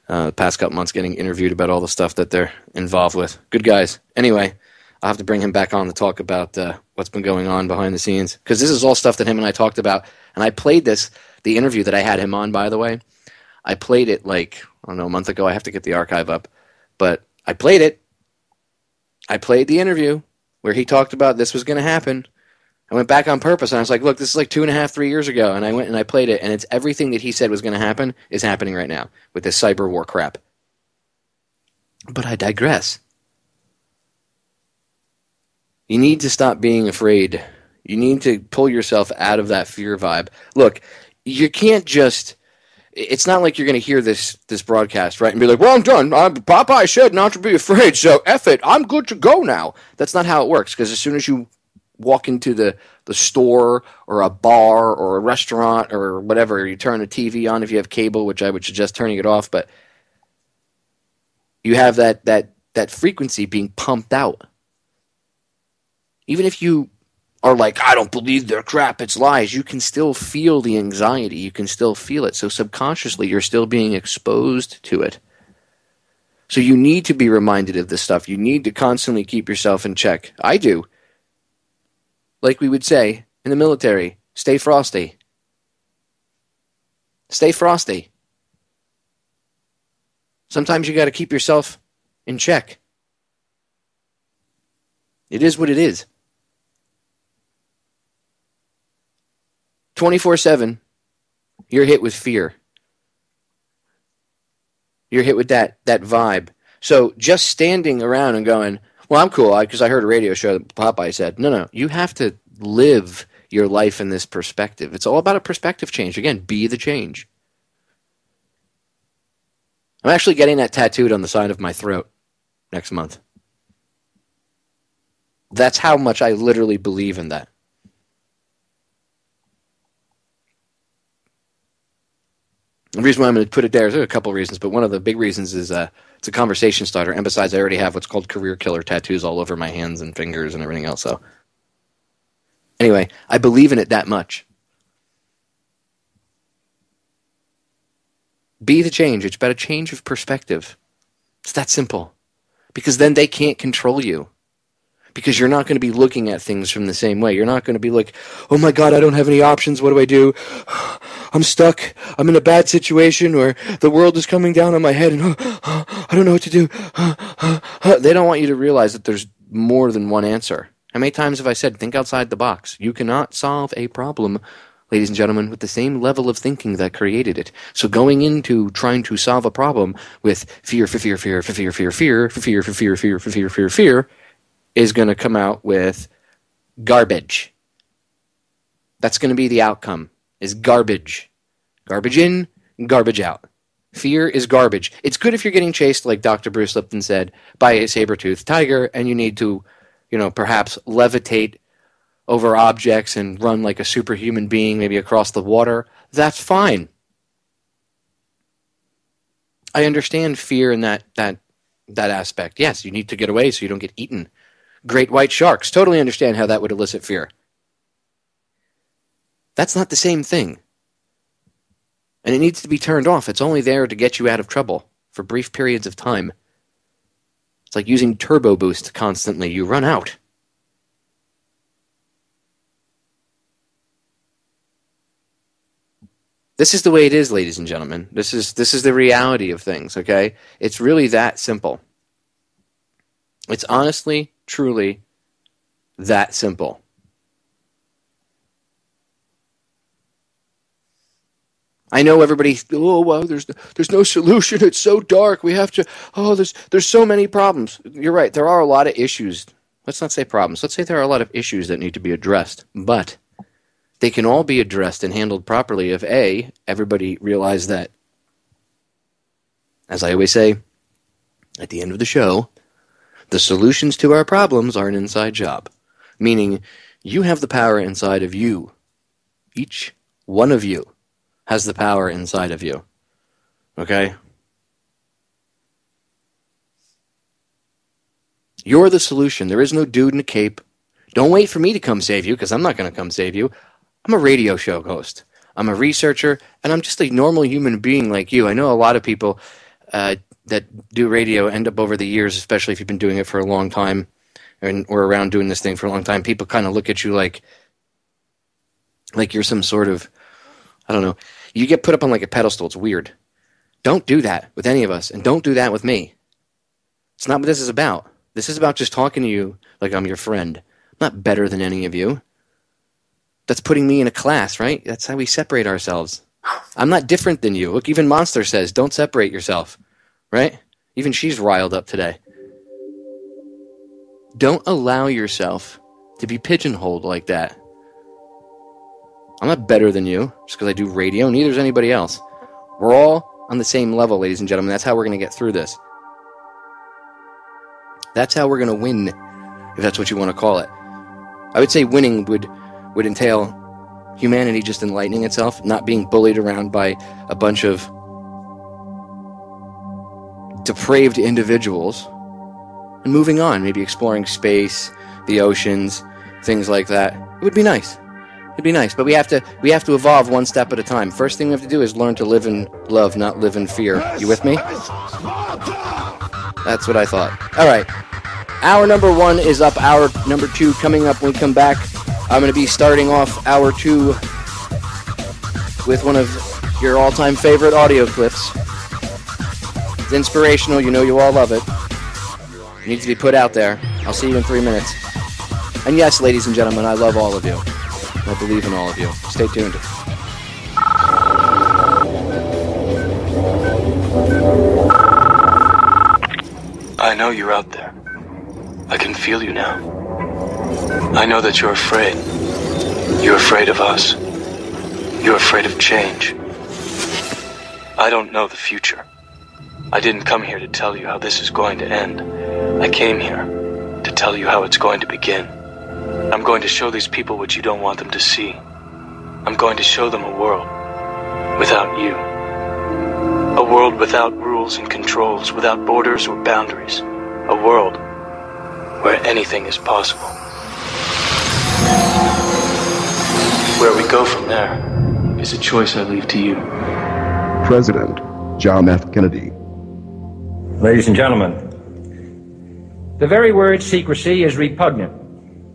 the past couple months getting interviewed about all the stuff that they're involved with. Good guys. Anyway, I'll have to bring him back on to talk about what's been going on behind the scenes. Because this is all stuff that him and I talked about. And I played this, the interview that I had him on, by the way. I played it like, I don't know, a month ago. I have to get the archive up. But I played it. I played the interview where he talked about this was going to happen. I went back on purpose, and I was like, look, this is like 2.5, 3 years ago. And I went and I played it, and it's everything that he said was going to happen is happening right now with this cyber war crap. But I digress. You need to stop being afraid. You need to pull yourself out of that fear vibe. Look, you can't just... It's not like you're going to hear this broadcast, right, and be like, well, I'm done. Popeye said not to be afraid, so F it. I'm good to go now. That's not how it works, because as soon as you walk into the store or a bar or a restaurant or whatever, you turn the TV on if you have cable, which I would suggest turning it off, but you have that frequency being pumped out. Even if you are like, I don't believe their crap, it's lies, you can still feel the anxiety. You can still feel it. So subconsciously, you're still being exposed to it. So you need to be reminded of this stuff. You need to constantly keep yourself in check. I do. Like we would say in the military, stay frosty. Stay frosty. Sometimes you got to keep yourself in check. It is what it is. 24/7, you're hit with fear. You're hit with that vibe. So just standing around and going, well, I'm cool, because I heard a radio show that Popeye said. No, you have to live your life in this perspective. It's all about a perspective change. Again, be the change. I'm actually getting that tattooed on the side of my throat next month. That's how much I literally believe in that. The reason why I'm going to put it there is a couple of reasons, but one of the big reasons is it's a conversation starter. And besides, I already have what's called career killer tattoos all over my hands and fingers and everything else. So anyway, I believe in it that much. Be the change. It's about a change of perspective. It's that simple. Because then they can't control you. Because you're not going to be looking at things from the same way. You're not going to be like, oh my God, I don't have any options. What do I do? I'm stuck. I'm in a bad situation, or the world is coming down on my head, and I don't know what to do. They don't want you to realize that there's more than one answer. How many times have I said, think outside the box? You cannot solve a problem, ladies and gentlemen, with the same level of thinking that created it. So going into trying to solve a problem with fear is going to come out with garbage. That's going to be the outcome, is garbage. Garbage in, garbage out. Fear is garbage. It's good if you're getting chased, like Dr. Bruce Lipton said, by a saber-toothed tiger, and you need to, perhaps levitate over objects and run like a superhuman being, maybe across the water. That's fine. I understand fear in that aspect. Yes, you need to get away so you don't get eaten. Great white sharks. Totally understand how that would elicit fear. That's not the same thing. And it needs to be turned off. It's only there to get you out of trouble for brief periods of time. It's like using turbo boost constantly. You run out. This is the way it is, ladies and gentlemen. This is the reality of things, okay? It's really that simple. It's honestly, truly that simple. I know everybody, oh, well, there's no solution. It's so dark. We have to, there's so many problems. You're right. There are a lot of issues. Let's not say problems. Let's say there are a lot of issues that need to be addressed. But they can all be addressed and handled properly if, A, everybody realizes that, as I always say, at the end of the show, the solutions to our problems are an inside job. Meaning, you have the power inside of you. Each one of you has the power inside of you. Okay? You're the solution. There is no dude in a cape. Don't wait for me to come save you, because I'm not going to come save you. I'm a radio show host. I'm a researcher, and I'm just a normal human being like you. I know a lot of people that do radio end up over the years, especially if you've been doing it for a long time or around doing this thing for a long time. People kind of look at you like you're some sort of, I don't know. You get put up on like a pedestal. It's weird. Don't do that with any of us, and don't do that with me. It's not what this is about. This is about just talking to you like I'm your friend. I'm not better than any of you. That's putting me in a class, right? That's how we separate ourselves. I'm not different than you. Look, even Monster says, don't separate yourself, right? Even she's riled up today. Don't allow yourself to be pigeonholed like that. I'm not better than you just because I do radio. Neither is anybody else. We're all on the same level, ladies and gentlemen. That's how we're going to get through this. That's how we're going to win, if that's what you want to call it. I would say winning would entail humanity just enlightening itself, not being bullied around by a bunch of depraved individuals, and moving on, maybe exploring space, the oceans, things like that. It would be nice. It'd be nice, but we have to evolve one step at a time. First thing we have to do is learn to live in love, not live in fear. You with me? That's what I thought. All right. Hour number 1 is up. Hour number 2 coming up when we come back. I'm going to be starting off hour 2 with one of your all-time favorite audio clips. It's inspirational. You know you all love it. It needs to be put out there. I'll see you in 3 minutes. And yes, ladies and gentlemen, I love all of you. I believe in all of you. Stay tuned. I know you're out there. I can feel you now. I know that you're afraid. You're afraid of us. You're afraid of change. I don't know the future. I didn't come here to tell you how this is going to end. I came here to tell you how it's going to begin. I'm going to show these people what you don't want them to see. I'm going to show them a world without you. A world without rules and controls, without borders or boundaries. A world where anything is possible. Where we go from there is a choice I leave to you. President John F. Kennedy. Ladies and gentlemen, the very word secrecy is repugnant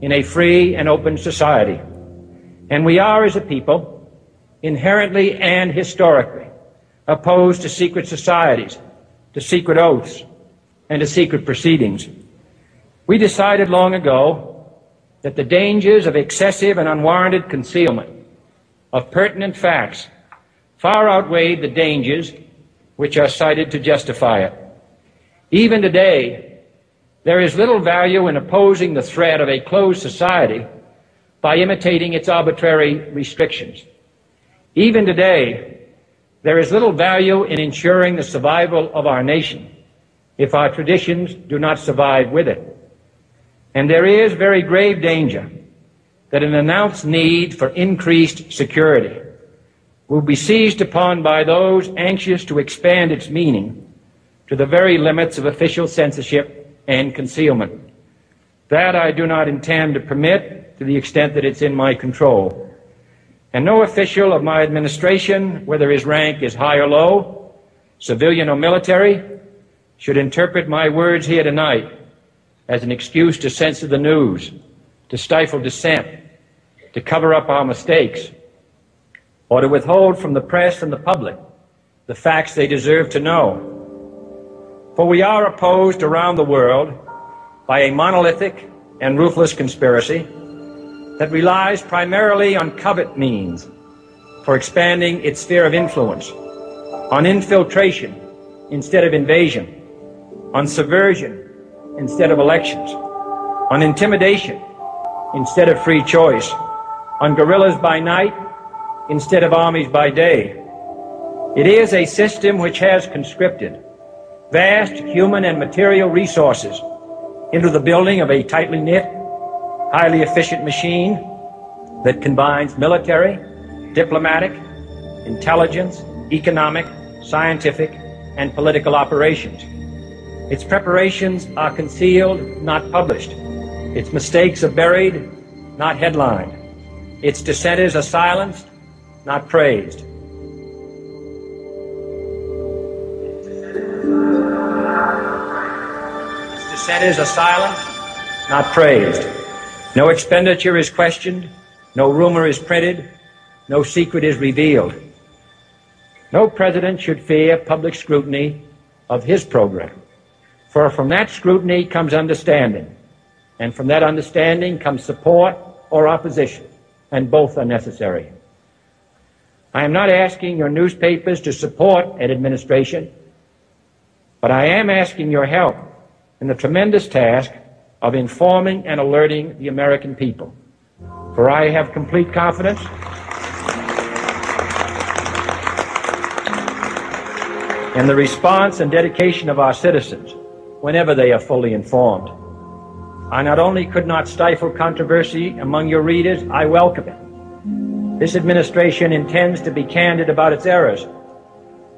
in a free and open society. And we are, as a people, inherently and historically opposed to secret societies, to secret oaths, and to secret proceedings. We decided long ago that the dangers of excessive and unwarranted concealment of pertinent facts far outweighed the dangers which are cited to justify it. Even today, there is little value in opposing the threat of a closed society by imitating its arbitrary restrictions. Even today, there is little value in ensuring the survival of our nation if our traditions do not survive with it. And there is very grave danger that an announced need for increased security will be seized upon by those anxious to expand its meaning to the very limits of official censorship and concealment. That I do not intend to permit to the extent that it's in my control. And no official of my administration, whether his rank is high or low, civilian or military, should interpret my words here tonight as an excuse to censor the news, to stifle dissent, to cover up our mistakes, or to withhold from the press and the public the facts they deserve to know. For we are opposed around the world by a monolithic and ruthless conspiracy that relies primarily on covert means for expanding its sphere of influence, on infiltration instead of invasion, on subversion instead of elections, on intimidation instead of free choice, on guerrillas by night instead of armies by day. It is a system which has conscripted vast human and material resources into the building of a tightly knit, highly efficient machine that combines military, diplomatic, intelligence, economic, scientific, and political operations. Its preparations are concealed, not published. Its mistakes are buried, not headlined. Its dissenters are silenced, not praised. Its dissenters are silenced, not praised. No expenditure is questioned, no rumor is printed, no secret is revealed. No president should fear public scrutiny of his program, for from that scrutiny comes understanding, and from that understanding comes support or opposition, and both are necessary. I am not asking your newspapers to support an administration, but I am asking your help in the tremendous task of informing and alerting the American people. For I have complete confidence in the response and dedication of our citizens whenever they are fully informed. I not only could not stifle controversy among your readers, I welcome it. This administration intends to be candid about its errors.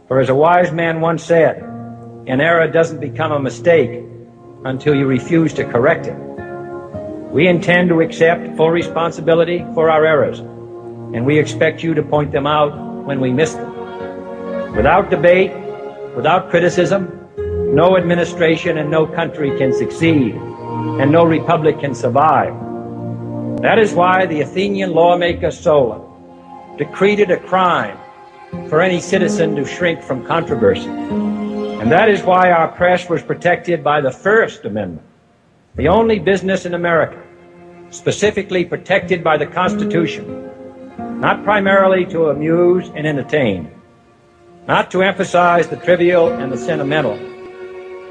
For as a wise man once said, an error doesn't become a mistake until you refuse to correct it. We intend to accept full responsibility for our errors, and we expect you to point them out when we miss them. Without debate, without criticism, no administration and no country can succeed, and no republic can survive. That is why the Athenian lawmaker Solon decreed it a crime for any citizen to shrink from controversy. And that is why our press was protected by the First Amendment, the only business in America specifically protected by the Constitution, not primarily to amuse and entertain, not to emphasize the trivial and the sentimental,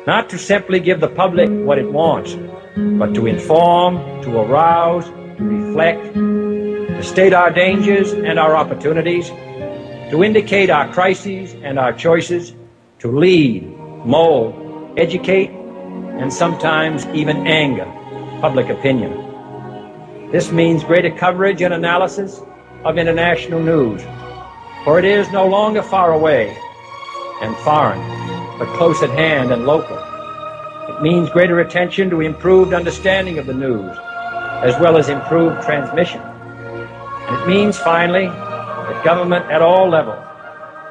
not to simply give the public what it wants, but to inform, to arouse, to reflect, to state our dangers and our opportunities, to indicate our crises and our choices, to lead, mold, educate, and sometimes even anger public opinion. This means greater coverage and analysis of international news, for it is no longer far away and foreign, but close at hand and local. It means greater attention to improved understanding of the news, as well as improved transmission. And it means, finally, that government at all levels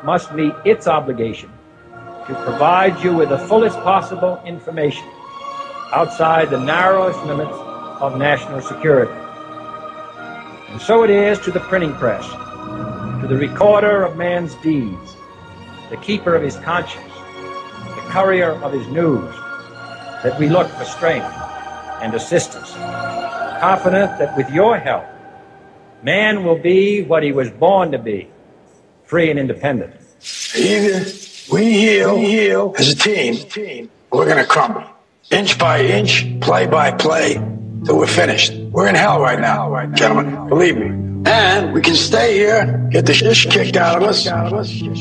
must meet its obligation to provide you with the fullest possible information outside the narrowest limits of national security. And so it is to the printing press, to the recorder of man's deeds, the keeper of his conscience, the courier of his news, that we look for strength and assistance, confident that with your help, man will be what he was born to be, free and independent. Either we heal as a team, or we're going to crumble. Inch by inch, play by play, till we're finished. We're in hell right now, gentlemen, believe me. And we can stay here, get the shit kicked out of us,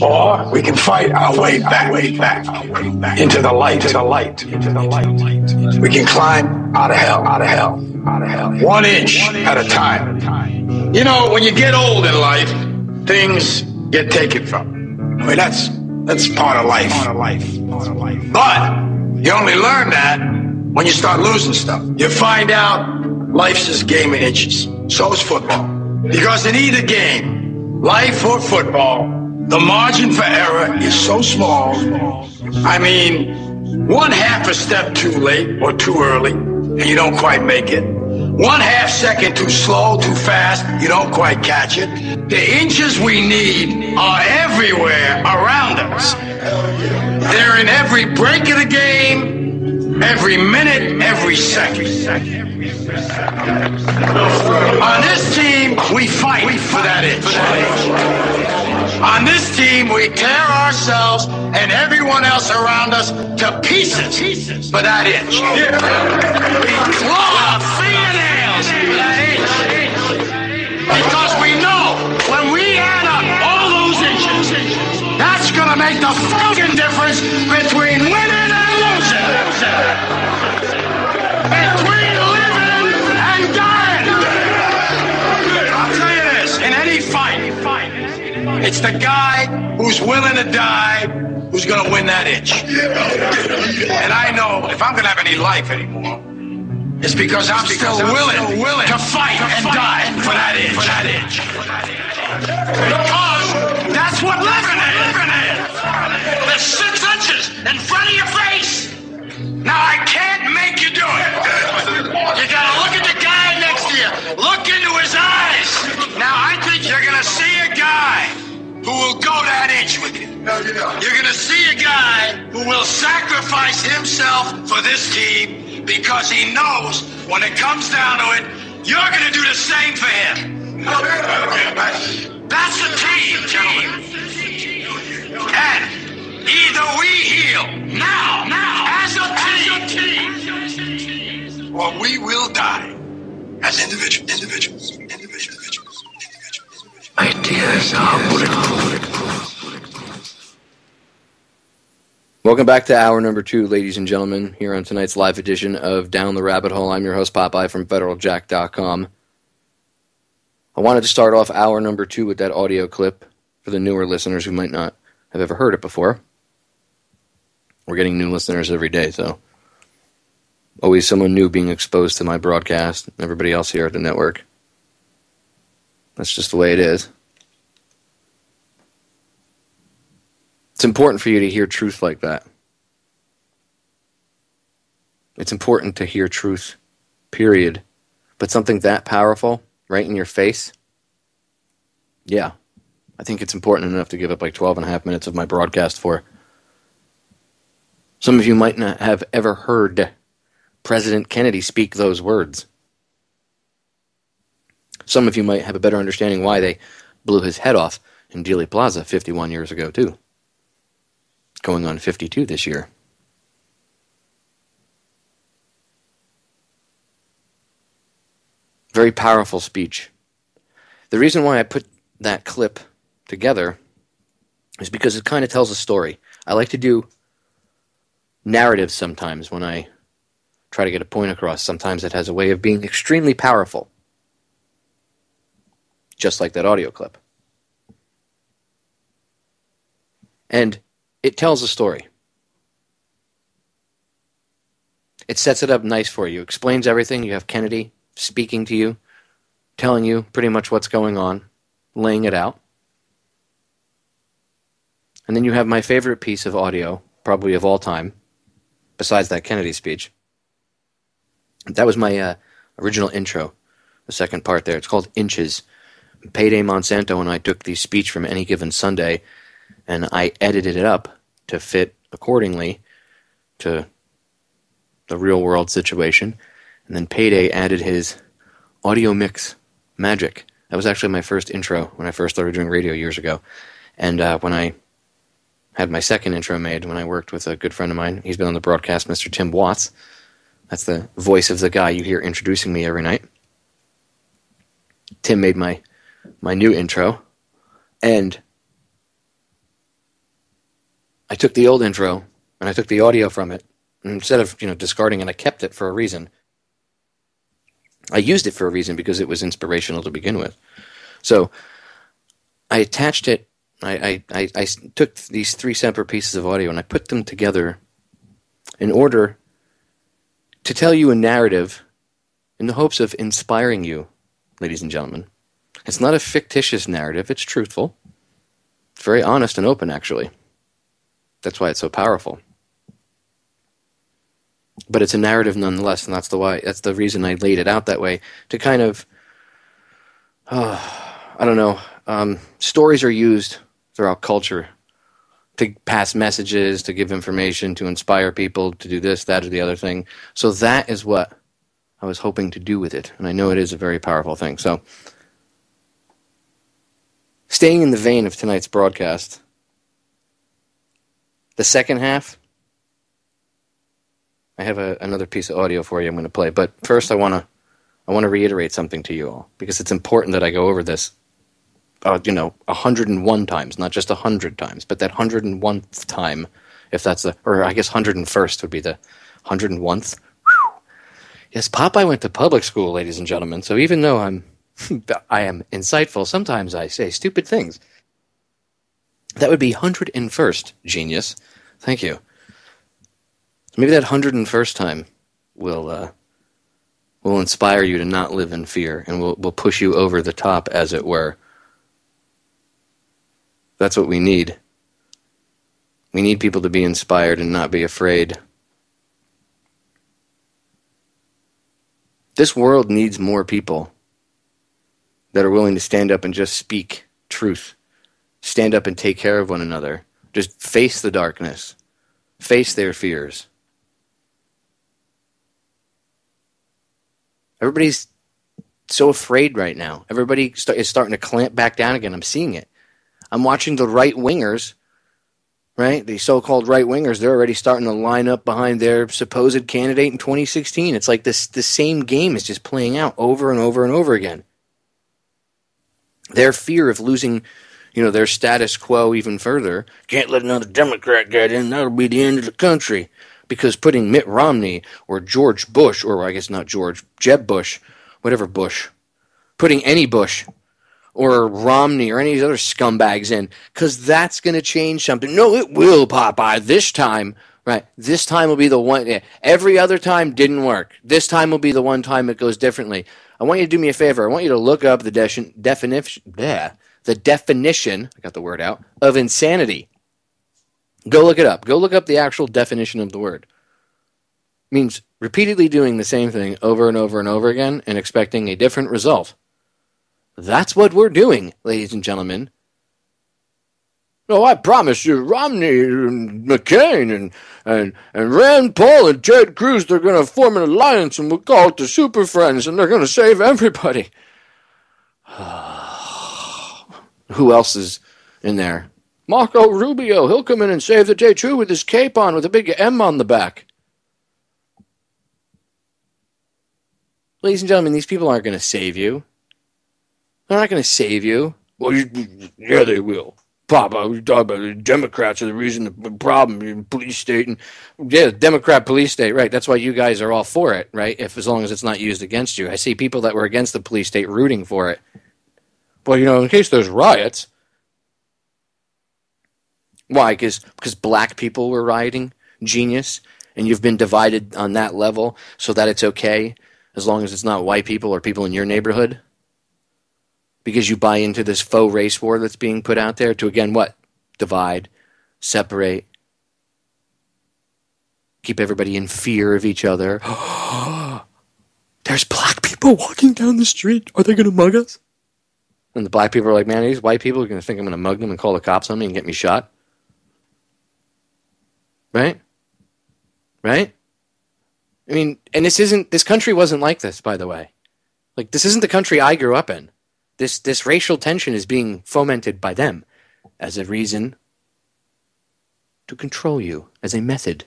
or we can fight our way back into the light. We can climb out of hell. 1 inch at a time. You know, when you get old in life, things get taken from you. I mean, that's That's part of life. But you only learn that when you start losing stuff. You find out life's just a game of inches. So is football. Because in either game, life or football, the margin for error is so small. I mean, 1/2 a step too late or too early, and you don't quite make it. 1/2 second too slow, too fast, you don't quite catch it. The inches we need are everywhere around us. They're in every break of the game, every minute, every second. On this team, we fight for that inch. On this team, we tear ourselves and everyone else around us to pieces for that inch. We claw our fingernails for that inch. Because we know when we add up all those inches, that's going to make the fucking difference between winning and losing. Between living and dying. I'll tell you this, in any fight, it's the guy who's willing to die who's going to win that inch. And I know if I'm going to have any life anymore, it's because I'm still willing to fight and die for that inch. Because that's what living is. There's 6 inches in front of your face. Now I can't make you do it. You got to look at the guy next to you. Look into his eyes. Now I think you're going to see a guy who will go that inch with you. You're going to see a guy who will sacrifice himself for this team because he knows when it comes down to it, you're going to do the same for him. That's the team, gentlemen. And either we heal now as a team, or we will die as individuals. Ideas are bulletproof. Welcome back to hour number 2, ladies and gentlemen, here on tonight's live edition of Down the Rabbit Hole. I'm your host, Popeye, from FederalJack.com. I wanted to start off hour number 2 with that audio clip for the newer listeners who might not have ever heard it before. We're getting new listeners every day, so always someone new being exposed to my broadcast, and everybody else here at the network. That's just the way it is. It's important for you to hear truth like that. It's important to hear truth, period. But something that powerful, right in your face, yeah, I think it's important enough to give up like 12 and a half minutes of my broadcast for. Some of you might not have ever heard President Kennedy speak those words. Some of you might have a better understanding why they blew his head off in Dealey Plaza 51 years ago, too. Going on 52 this year. Very powerful speech. The reason why I put that clip together is because it kind of tells a story. I like to do narratives sometimes when I try to get a point across. Sometimes it has a way of being extremely powerful. Just like that audio clip. And it tells a story. It sets it up nice for you. Explains everything. You have Kennedy speaking to you, telling you pretty much what's going on, laying it out. And then you have my favorite piece of audio, probably of all time, besides that Kennedy speech. That was my original intro, the second part there. It's called Inches. Payday Monsanto and I took the speech from Any Given Sunday, and I edited it up to fit accordingly to the real world situation. And then Payday added his audio mix magic. That was actually my first intro when I first started doing radio years ago. And when I had my second intro made, when I worked with a good friend of mine, he's been on the broadcast, Mr. Tim Watts. That's the voice of the guy you hear introducing me every night. Tim made my new intro, and I took the old intro, and I took the audio from it, and instead of discarding it, I kept it for a reason. I used it for a reason because it was inspirational to begin with. So I attached it I took these 3 separate pieces of audio and I put them together in order to tell you a narrative in the hopes of inspiring you, ladies and gentlemen. It's not a fictitious narrative, it's truthful. It's very honest and open, actually. That's why it's so powerful. But it's a narrative nonetheless, and that's the reason I laid it out that way, to kind of, I don't know, stories are used throughout culture to pass messages, to give information, to inspire people to do this, that, or the other thing. So that is what I was hoping to do with it, and I know it is a very powerful thing. So, staying in the vein of tonight's broadcast, the second half, I have another piece of audio for you I'm going to play. But first I want to reiterate something to you all, because it's important that I go over this, 101 times, not just 100 times, but that 101th time, if that's or I guess 101st would be the 101th. Whew. Yes, Popeye went to public school, ladies and gentlemen, so even though I am insightful, sometimes I say stupid things. That would be 101st, genius. Thank you. Maybe that 101st time will inspire you to not live in fear, and will push you over the top, as it were. That's what we need. We need people to be inspired and not be afraid. This world needs more people that are willing to stand up and just speak truth. Stand up and take care of one another. Just face the darkness. Face their fears. Everybody's so afraid right now. Everybody is starting to clamp back down again. I'm seeing it. I'm watching the right-wingers, right? The so-called right-wingers, they're already starting to line up behind their supposed candidate in 2016. It's like the same game is just playing out over and over and over again. Their fear of losing, their status quo even further. Can't let another Democrat get in. That'll be the end of the country. Because putting Mitt Romney or George Bush, or I guess not George, Jeb Bush, whatever Bush, putting any Bush or Romney or any of these other scumbags in, because that's going to change something. No, it will, Popeye. This time, right? This time will be the one. Yeah, every other time didn't work. This time will be the one time it goes differently. I want you to do me a favor. I want you to look up the definition, I got the word out, of insanity. Go look it up. Go look up the actual definition of the word. It means repeatedly doing the same thing over and over and over again and expecting a different result. That's what we're doing, ladies and gentlemen. No, I promise you, Romney and McCain and Rand Paul and Ted Cruz, they're going to form an alliance and we'll call it the Super Friends and they're going to save everybody. Who else is in there? Marco Rubio, he'll come in and save the day too with his cape on with a big M on the back. Ladies and gentlemen, these people aren't going to save you. They're not going to save you. Well, yeah, they will. Papa, we talk about the Democrats are the reason the problem in police state. And yeah, Democrat police state, right. That's why you guys are all for it, right? As long as it's not used against you. I see people that were against the police state rooting for it. Well, in case there's riots. Why? Because black people were rioting? Genius. And you've been divided on that level so that it's okay as long as it's not white people or people in your neighborhood? Because you buy into this faux race war that's being put out there to, again, what? Divide, separate, keep everybody in fear of each other. There's black people walking down the street. Are they going to mug us? And the black people are like, man, these white people are going to think I'm going to mug them and call the cops on me and get me shot. Right? Right? I mean, and this country wasn't like this, by the way. Like, this isn't the country I grew up in. This racial tension is being fomented by them as a reason to control you, as a method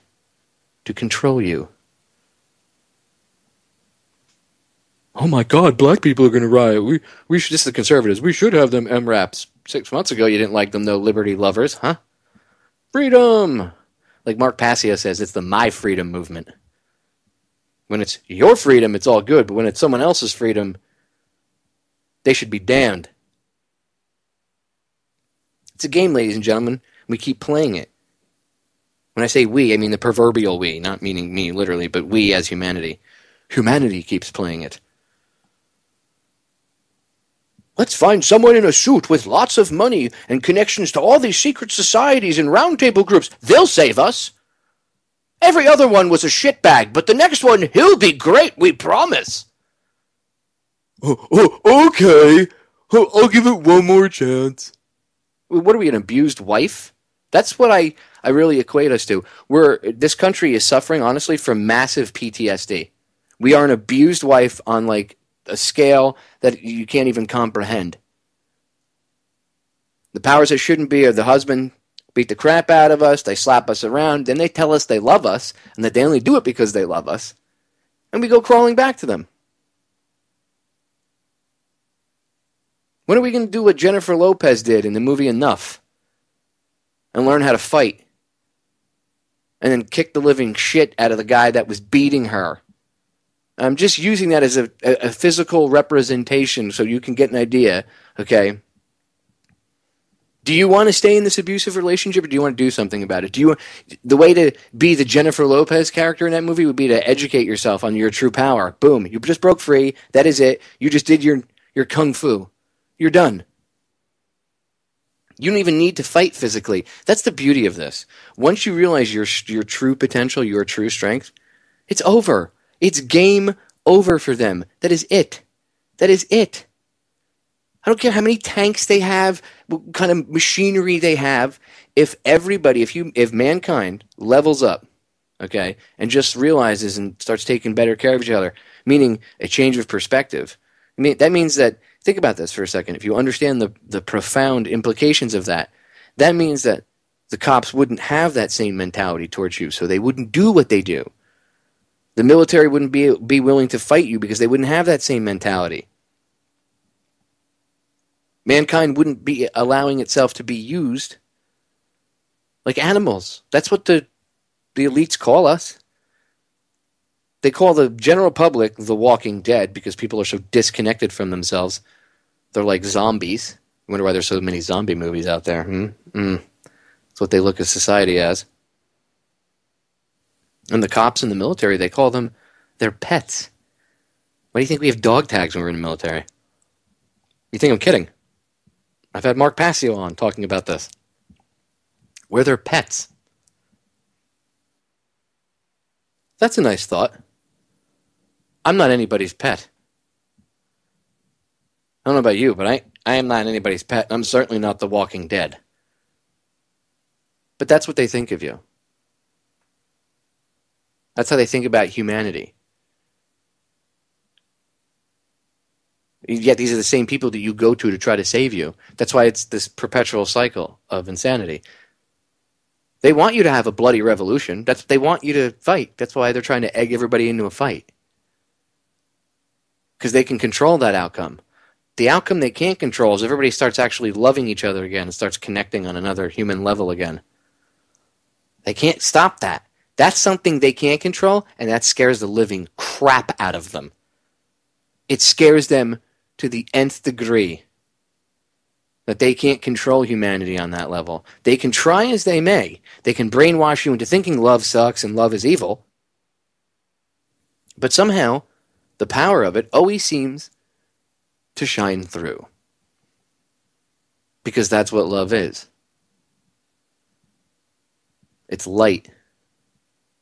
to control you. Oh my God, black people are going to riot. We should, this is the conservatives, we should have them MRAPs. 6 months ago you didn't like them though, liberty lovers, huh? Freedom! Like Mark Passio says, it's the My Freedom movement. When it's your freedom, it's all good, but when it's someone else's freedom, they should be damned. It's a game, ladies and gentlemen. We keep playing it. When I say we, I mean the proverbial we, not meaning me literally, but we as humanity. Humanity keeps playing it. Let's find someone in a suit with lots of money and connections to all these secret societies and roundtable groups. They'll save us. Every other one was a shitbag, but the next one, he'll be great, we promise. Okay. I'll give it one more chance. What are we, an abused wife? That's what I really equate us to. This country is suffering, honestly, from massive PTSD. We are an abused wife on, like, a scale that you can't even comprehend. The powers that shouldn't be are the husband beat the crap out of us, they slap us around, then they tell us they love us, and that they only do it because they love us, and we go crawling back to them. When are we going to do what Jennifer Lopez did in the movie Enough? And learn how to fight? And then kick the living shit out of the guy that was beating her? I'm just using that as a physical representation so you can get an idea, okay? Do you want to stay in this abusive relationship, or do you want to do something about it? The way to be the Jennifer Lopez character in that movie would be to educate yourself on your true power. Boom, you just broke free. That is it. You just did your kung fu. You're done. You don't even need to fight physically. That's the beauty of this. Once you realize your true potential, your true strength, it's over. It's game over for them. That is it. That is it. I don't care how many tanks they have, what kind of machinery they have. If mankind levels up, okay, and just realizes and starts taking better care of each other, meaning a change of perspective, that means that, think about this for a second. If you understand the profound implications of that, that means that the cops wouldn't have that same mentality towards you, so they wouldn't do what they do. The military wouldn't be willing to fight you because they wouldn't have that same mentality. Mankind wouldn't be allowing itself to be used like animals. That's what the elites call us. They call the general public the walking dead because people are so disconnected from themselves. They're like zombies. I wonder why there's so many zombie movies out there. That's what they look at society as. And the cops in the military, they call them their pets. Why do you think we have dog tags when we're in the military? You think I'm kidding? I've had Mark Passio on talking about this. We're their pets. That's a nice thought. I'm not anybody's pet. I don't know about you, but I am not anybody's pet. I'm certainly not the Walking Dead. But that's what they think of you. That's how they think about humanity. Yet these are the same people that you go to try to save you. That's why it's this perpetual cycle of insanity. They want you to have a bloody revolution. They want you to fight. That's why they're trying to egg everybody into a fight. Because they can control that outcome. The outcome they can't control is everybody starts actually loving each other again and starts connecting on another human level again. They can't stop that. That's something they can't control, and that scares the living crap out of them. It scares them to the nth degree that they can't control humanity on that level. They can try as they may. They can brainwash you into thinking love sucks and love is evil. But somehow, the power of it always seems to shine through. Because that's what love is. It's light.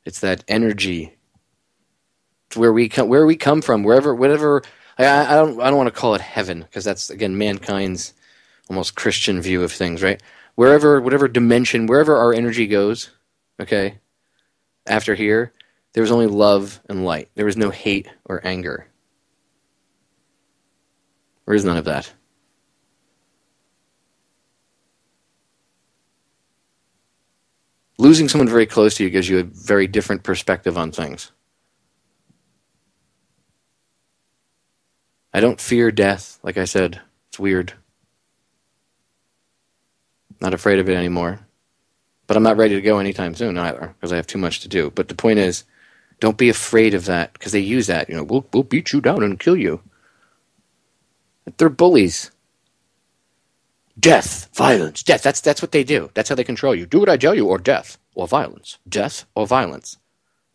It's that energy. It's where we come from, whatever. I don't want to call it heaven, because that's, again, mankind's almost Christian view of things, right? Whatever dimension, wherever our energy goes, okay, after here, there was only love and light. There was no hate or anger. There is none of that. Losing someone very close to you gives you a very different perspective on things. I don't fear death, like I said. It's weird. Not afraid of it anymore. But I'm not ready to go anytime soon either, because I have too much to do. But the point is, don't be afraid of that, because they use that. We'll beat you down and kill you. They're bullies. Death, violence, death. That's what they do. That's how they control you. Do what I tell you, or death, or violence. Death or violence.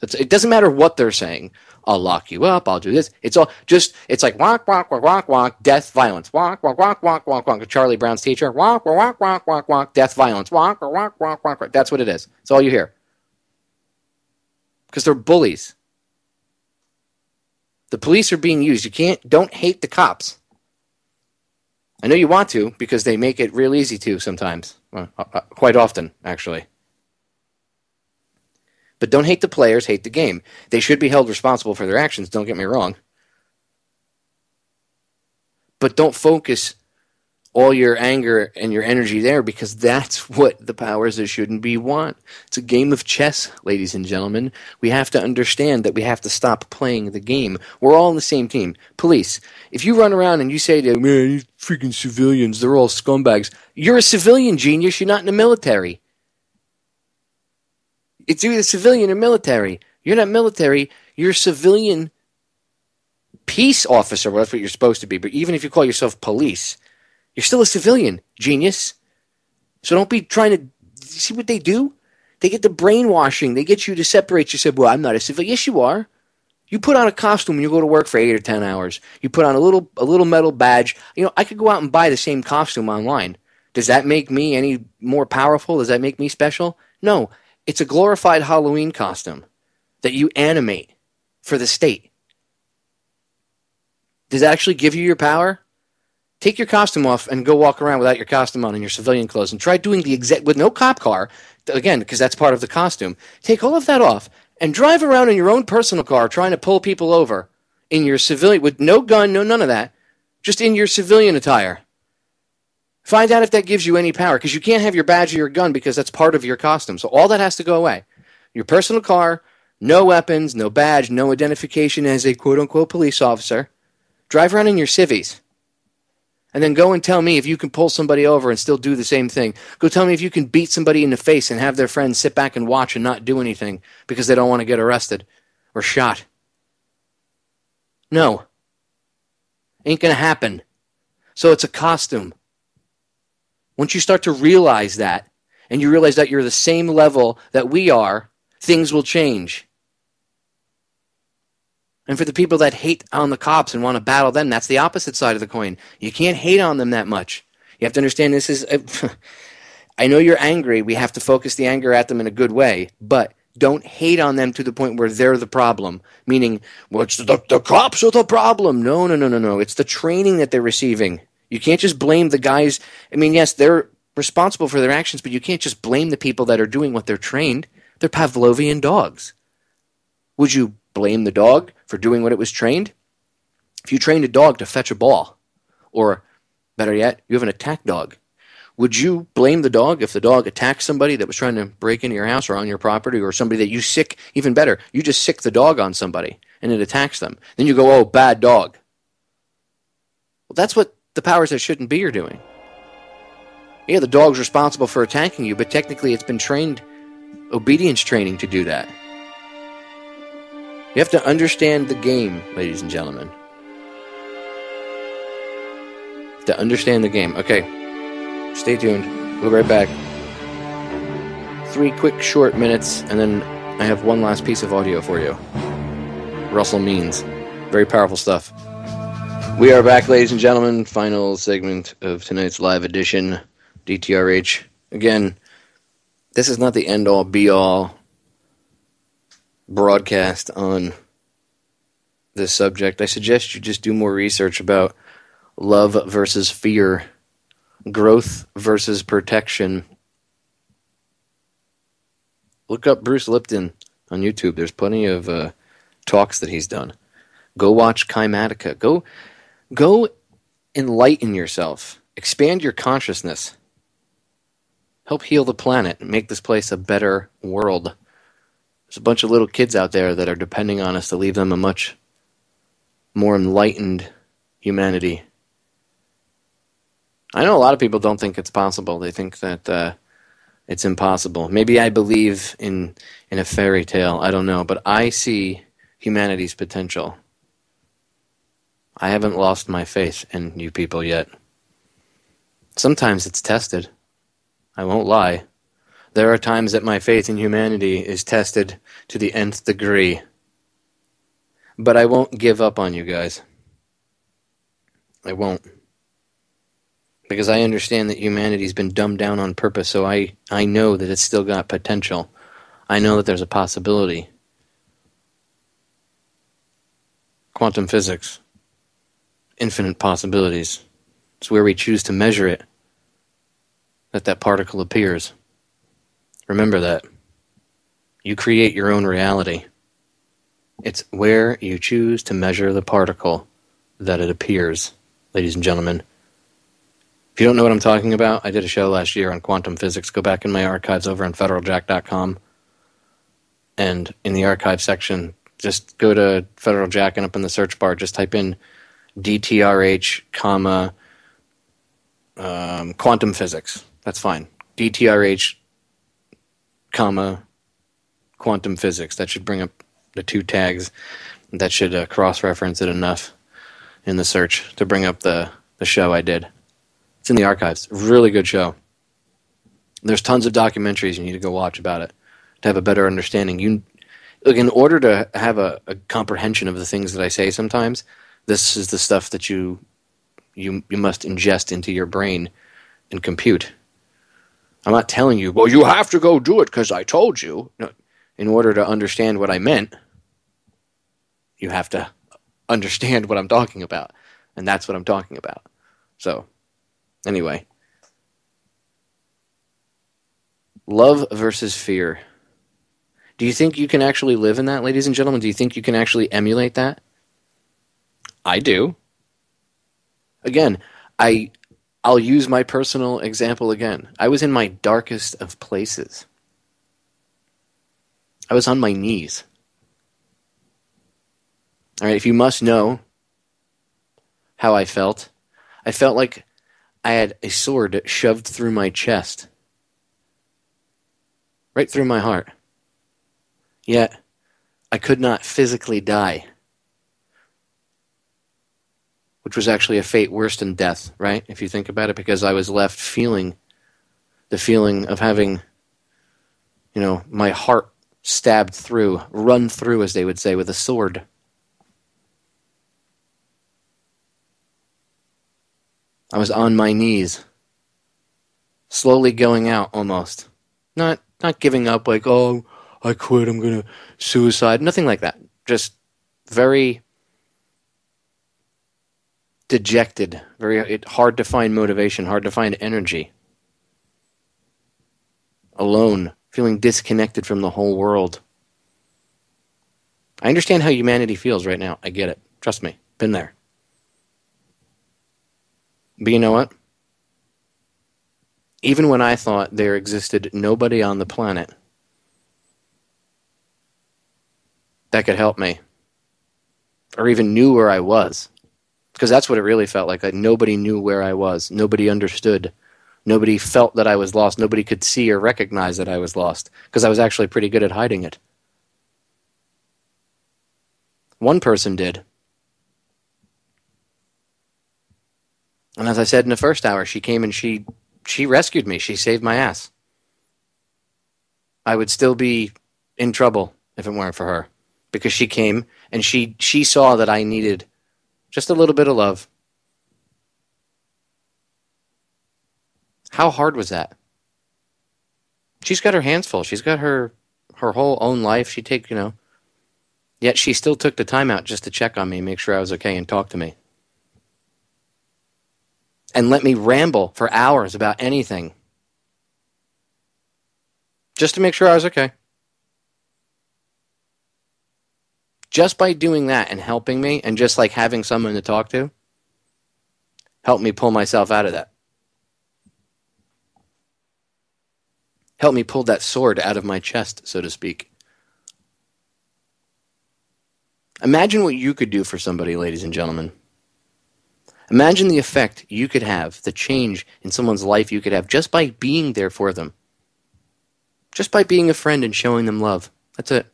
It doesn't matter what they're saying. I'll lock you up. I'll do this. It's all just, it's like walk, walk, walk, walk, walk, death, violence. Walk, walk, walk, walk, walk, walk. Charlie Brown's teacher. Walk, walk, walk, walk, walk, death, violence. Walk, walk, walk, walk, walk. That's what it is. That's all you hear. Because they're bullies. The police are being used. Don't hate the cops. I know you want to, because they make it real easy to sometimes. Quite often, actually. But don't hate the players, hate the game. They should be held responsible for their actions, don't get me wrong. But don't focus all your anger and your energy there, because that's what the powers that shouldn't be want. It's a game of chess, ladies and gentlemen. We have to understand that we have to stop playing the game. We're all on the same team. Police, if you run around and you say to them, man, these freaking civilians, they're all scumbags. You're a civilian, genius. You're not in the military. It's either civilian or military. You're not military. You're a civilian peace officer. Well, that's what you're supposed to be. But even if you call yourself police, you're still a civilian, genius. So don't be trying to... See what they do? They get the brainwashing. They get you to separate yourself. Well, I'm not a civilian. Yes, you are. You put on a costume and you go to work for 8 or 10 hours. You put on a little metal badge. You know, I could go out and buy the same costume online. Does that make me any more powerful? Does that make me special? No. It's a glorified Halloween costume that you animate for the state. Does that actually give you your power? Take your costume off and go walk around without your costume on in your civilian clothes and try doing the exact, with no cop car, again, because that's part of the costume. Take all of that off and drive around in your own personal car trying to pull people over in your civilian, with no gun, no none of that, just in your civilian attire. Find out if that gives you any power, because you can't have your badge or your gun because that's part of your costume. So all that has to go away. Your personal car, no weapons, no badge, no identification as a quote-unquote police officer. Drive around in your civvies. And then go and tell me if you can pull somebody over and still do the same thing. Go tell me if you can beat somebody in the face and have their friends sit back and watch and not do anything because they don't want to get arrested or shot. No. Ain't gonna happen. So it's a costume. Once you start to realize that, and you realize that you're the same level that we are, things will change. And for the people that hate on the cops and want to battle them, that's the opposite side of the coin. You can't hate on them that much. You have to understand this is... I know you're angry. We have to focus the anger at them in a good way. But don't hate on them to the point where they're the problem. Meaning, well, it's the cops are the problem. No. It's the training that they're receiving. You can't just blame the guys. I mean, yes, they're responsible for their actions, but you can't just blame the people that are doing what they're trained. They're Pavlovian dogs. Would you blame the dog for doing what it was trained? If you trained a dog to fetch a ball, or better yet, you have an attack dog, would you blame the dog if the dog attacked somebody that was trying to break into your house or on your property, or somebody that you sick? Even better, you just sick the dog on somebody and it attacks them. Then you go, oh, bad dog. Well, that's what the powers that shouldn't be are doing. Yeah, the dog's responsible for attacking you, but technically it's been trained, obedience training, to do that. You have to understand the game, ladies and gentlemen. To understand the game. Okay, stay tuned. We'll be right back. 3 quick, short minutes, and then I have one last piece of audio for you. Russell Means. Very powerful stuff. We are back, ladies and gentlemen. Final segment of tonight's live edition, DTRH. Again, this is not the end-all, be-all broadcast on this subject. I suggest you just do more research about love versus fear, growth versus protection. Look up Bruce Lipton on YouTube. There's plenty of talks that he's done. Go watch Kymatica. Go enlighten yourself. Expand your consciousness. Help heal the planet and make this place a better world. There's a bunch of little kids out there that are depending on us to leave them a much more enlightened humanity. I know a lot of people don't think it's possible. They think that it's impossible. Maybe I believe in a fairy tale. I don't know. But I see humanity's potential. I haven't lost my faith in you people yet. Sometimes it's tested. I won't lie. There are times that my faith in humanity is tested to the nth degree. But I won't give up on you guys. I won't. Because I understand that humanity's been dumbed down on purpose, so I know that it's still got potential. I know that there's a possibility. Quantum physics. Infinite possibilities. It's where we choose to measure it that particle appears. Remember that. You create your own reality. It's where you choose to measure the particle that it appears, ladies and gentlemen. If you don't know what I'm talking about, I did a show last year on quantum physics. Go back in my archives over on federaljack.com. And in the archive section, just go to Federal Jack and up in the search bar, just type in DTRH, quantum physics. That's fine. DTRH, quantum physics. That should bring up the two tags. That should cross-reference it enough in the search to bring up the show I did. It's in the archives. Really good show. There's tons of documentaries you need to go watch about it to have a better understanding. Look, in order to have a comprehension of the things that I say sometimes, this is the stuff that you must ingest into your brain and compute. I'm not telling you, well, you have to go do it because I told you. No, in order to understand what I meant, you have to understand what I'm talking about. And that's what I'm talking about. So, anyway. Love versus fear. Do you think you can actually live in that, ladies and gentlemen? Do you think you can actually emulate that? I do. Again, I'll use my personal example again. I was in my darkest of places. I was on my knees. All right, if you must know how I felt like I had a sword shoved through my chest. Right through my heart. Yet, I could not physically die. Which was actually a fate worse than death, right? If you think about it, because I was left feeling the feeling of having, my heart stabbed through, run through, as they would say, with a sword. I was on my knees, slowly going out almost. Not giving up like, oh, I quit, I'm going to suicide. Nothing like that. Just very dejected, very hard to find motivation, hard to find energy. Alone, feeling disconnected from the whole world. I understand how humanity feels right now. I get it. Trust me. Been there. But you know what? Even when I thought there existed nobody on the planet that could help me, or even knew where I was, because that's what it really felt like nobody knew where I was, nobody understood, nobody felt that I was lost, nobody could see or recognize that I was lost, because I was actually pretty good at hiding it. One person did. And as I said in the first hour, she came and she rescued me. She saved my ass. I would still be in trouble if it weren't for her. Because she came and she saw that I needed just a little bit of love. How hard was that? She's got her hands full. She's got her whole own life. Yet she still took the time out just to check on me, make sure I was okay, and talk to me. And let me ramble for hours about anything. Just to make sure I was okay. Just by doing that and helping me, and just like having someone to talk to, helped me pull myself out of that. Helped me pull that sword out of my chest, so to speak. Imagine what you could do for somebody, ladies and gentlemen. Imagine the effect you could have, the change in someone's life you could have just by being there for them. Just by being a friend and showing them love. That's it.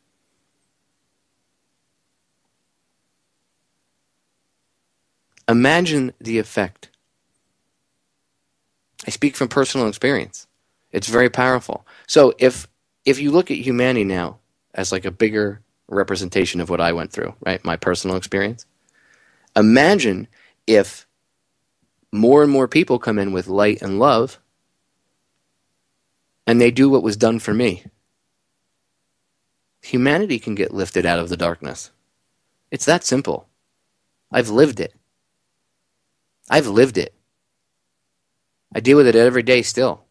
Imagine the effect I speak from personal experience. It's very powerful. So if you look at humanity now as like a bigger representation of what I went through, right? My personal experience. Imagine if more and more people come in with light and love and they do what was done for me. Humanity can get lifted out of the darkness. It's that simple. I've lived it. I've lived it. I deal with it every day still.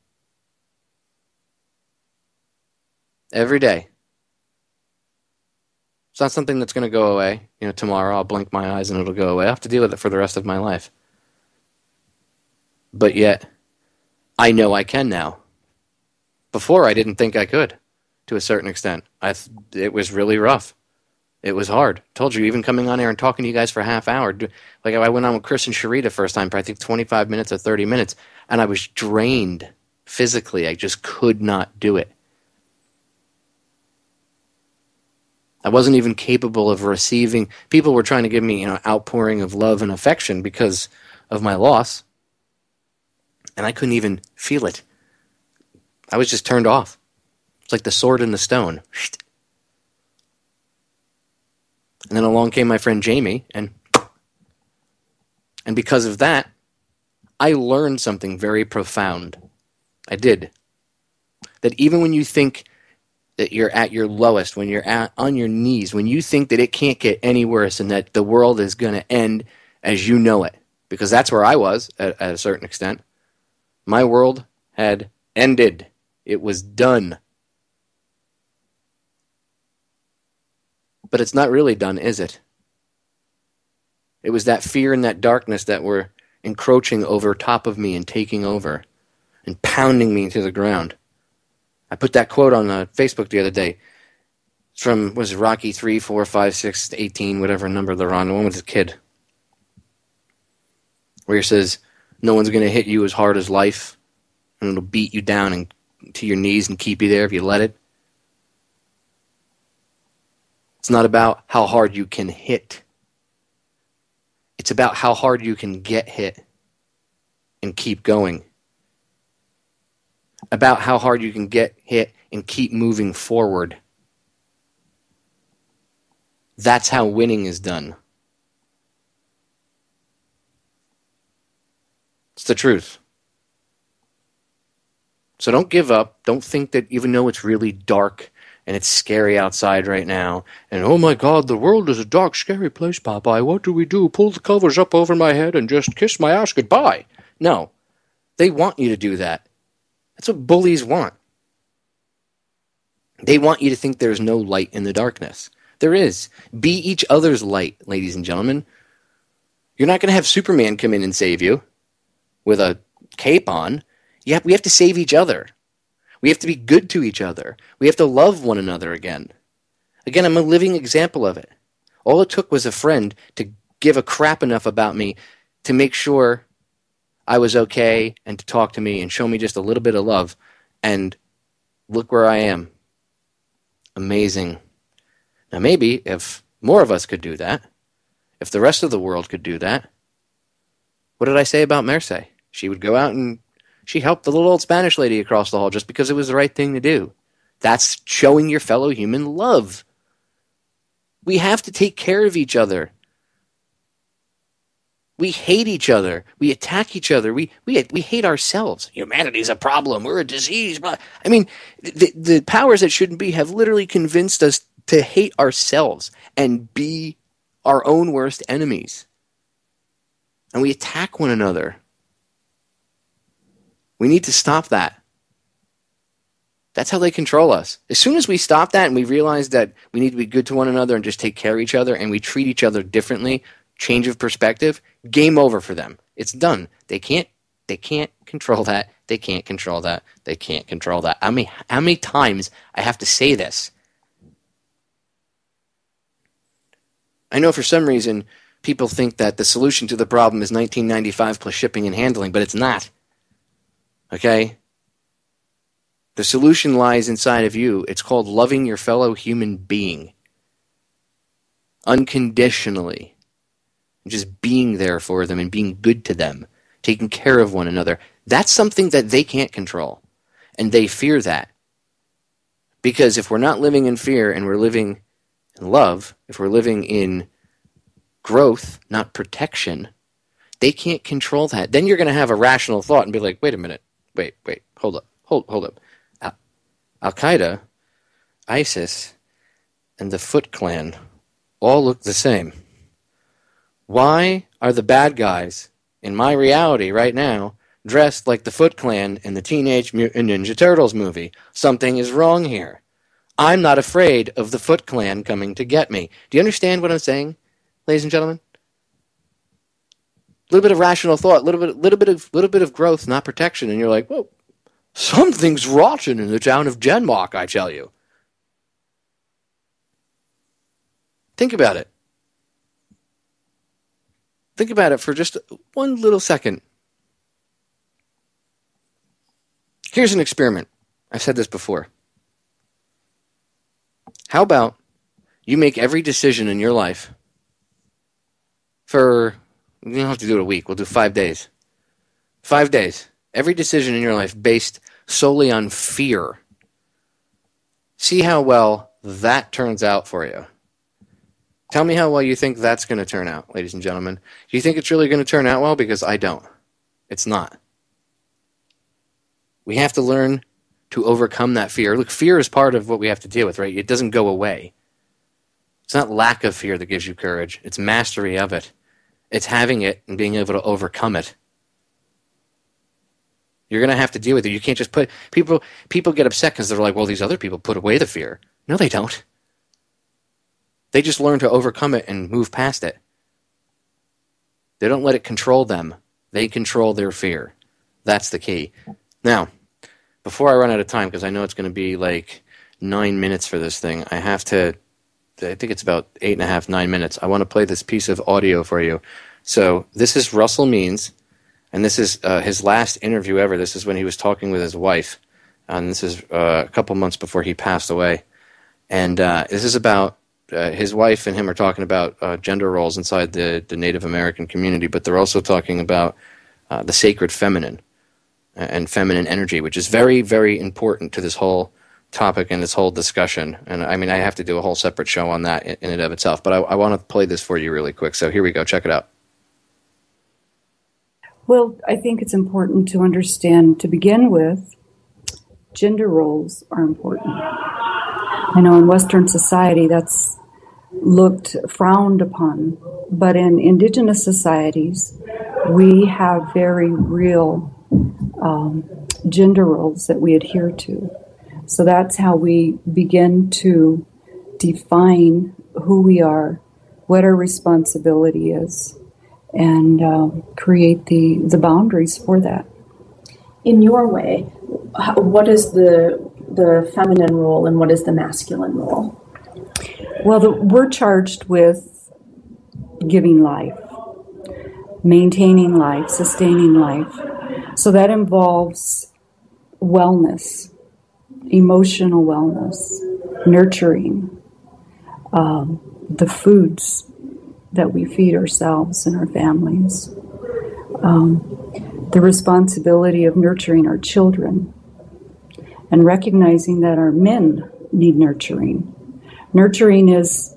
Every day. It's not something that's going to go away. Tomorrow I'll blink my eyes and it'll go away. I have to deal with it for the rest of my life. But yet, I know I can now. Before, I didn't think I could, to a certain extent. It was really rough. It was hard. Told you, even coming on air and talking to you guys for a half hour. Like I went on with Chris and Cherie the first time for I think 25 minutes or 30 minutes, and I was drained physically. I just could not do it. I wasn't even capable of receiving. People were trying to give me, outpouring of love and affection because of my loss, and I couldn't even feel it. I was just turned off. It's like the sword and the stone. And then along came my friend Jamie, and because of that, I learned something very profound. I did. That even when you think that you're at your lowest, when you're on your knees, when you think that it can't get any worse and that the world is going to end as you know it, because that's where I was at a certain extent. My world had ended. It was done. But it's not really done, is it? It was that fear and that darkness that were encroaching over top of me and taking over and pounding me into the ground. I put that quote on Facebook the other day. It's from, was it Rocky 3, 4, 5, 6, 18, whatever number they're on, the one with the kid. Where he says, no one's going to hit you as hard as life, and it'll beat you down and to your knees and keep you there if you let it. It's not about how hard you can hit. It's about how hard you can get hit and keep going. About how hard you can get hit and keep moving forward. That's how winning is done. It's the truth. So don't give up. Don't think that even though it's really dark and it's scary outside right now, and oh my God, the world is a dark, scary place, Popeye. What do we do? Pull the covers up over my head and just kiss my ass goodbye. No. They want you to do that. That's what bullies want. They want you to think there's no light in the darkness. There is. Be each other's light, ladies and gentlemen. You're not going to have Superman come in and save you with a cape on. We have to save each other. We have to be good to each other. We have to love one another again. Again, I'm a living example of it. All it took was a friend to give a crap enough about me to make sure I was okay and to talk to me and show me just a little bit of love. And look where I am. Amazing. Now maybe if more of us could do that, if the rest of the world could do that, what did I say about Merce? She would go out and she helped the little old Spanish lady across the hall just because it was the right thing to do. That's showing your fellow human love. We have to take care of each other. We hate each other. We attack each other. We hate ourselves. Humanity's a problem. We're a disease. I mean, the powers that shouldn't be have literally convinced us to hate ourselves and be our own worst enemies. And we attack one another. We need to stop that. That's how they control us. As soon as we stop that and we realize that we need to be good to one another and just take care of each other and we treat each other differently, change of perspective, game over for them. It's done. They can't control that. They can't control that. They can't control that. How many times I have to say this? I know for some reason people think that the solution to the problem is $19.95 plus shipping and handling, but it's not. Okay? The solution lies inside of you. It's called loving your fellow human being. Unconditionally. Just being there for them and being good to them. taking care of one another. That's something that they can't control, and they fear that. Because if we're not living in fear and we're living in love, if we're living in growth, not protection, they can't control that. Then you're going to have a rational thought and be like, wait a minute, wait, hold up. Al-Qaeda, ISIS, and the Foot Clan all look the same. Why are the bad guys in my reality right now dressed like the Foot Clan in the Teenage Mutant Ninja Turtles movie? Something is wrong here. I'm not afraid of the Foot Clan coming to get me. Do you understand what I'm saying, ladies and gentlemen? A little bit of rational thought, little bit of growth, not protection, and you're like, whoa, something's rotten in the town of Denmark, I tell you. Think about it. Think about it for just one little second. Here's an experiment. I've said this before. How about you make every decision in your life for, you don't have to do it a week, we'll do 5 days. 5 days. Every decision in your life based solely on fear. See how well that turns out for you. Tell me how well you think that's going to turn out, ladies and gentlemen. Do you think it's really going to turn out well? Because I don't. It's not. We have to learn to overcome that fear. Look, fear is part of what we have to deal with, right? It doesn't go away. It's not lack of fear that gives you courage. It's mastery of it. It's having it and being able to overcome it. You're going to have to deal with it. You can't just put... People get upset because they're like, well, these other people put away the fear. No, they don't. They just learn to overcome it and move past it. They don't let it control them. They control their fear. That's the key. Now, before I run out of time, because I know it's going to be like 9 minutes for this thing, I think it's about 8.5, 9 minutes. I want to play this piece of audio for you. So this is Russell Means, and this is his last interview ever. This is when he was talking with his wife, and this is a couple months before he passed away. And this is about his wife and him are talking about gender roles inside the Native American community, but they're also talking about the sacred feminine and feminine energy, which is very, very important to this whole topic and this whole discussion. And I mean, I have to do a whole separate show on that in and of itself, but I want to play this for you really quick. So here we go. Check it out. Well, I think it's important to understand, to begin with, gender roles are important. I know in Western society that's looked frowned upon, but in indigenous societies, we have very real gender roles that we adhere to. So that's how we begin to define who we are, what our responsibility is, and create the boundaries for that. In your way, what is the feminine role and what is the masculine role? Well, we're charged with giving life, maintaining life, sustaining life. So that involves wellness, emotional wellness, nurturing, the foods that we feed ourselves and our families, the responsibility of nurturing our children, and recognizing that our men need nurturing. Nurturing is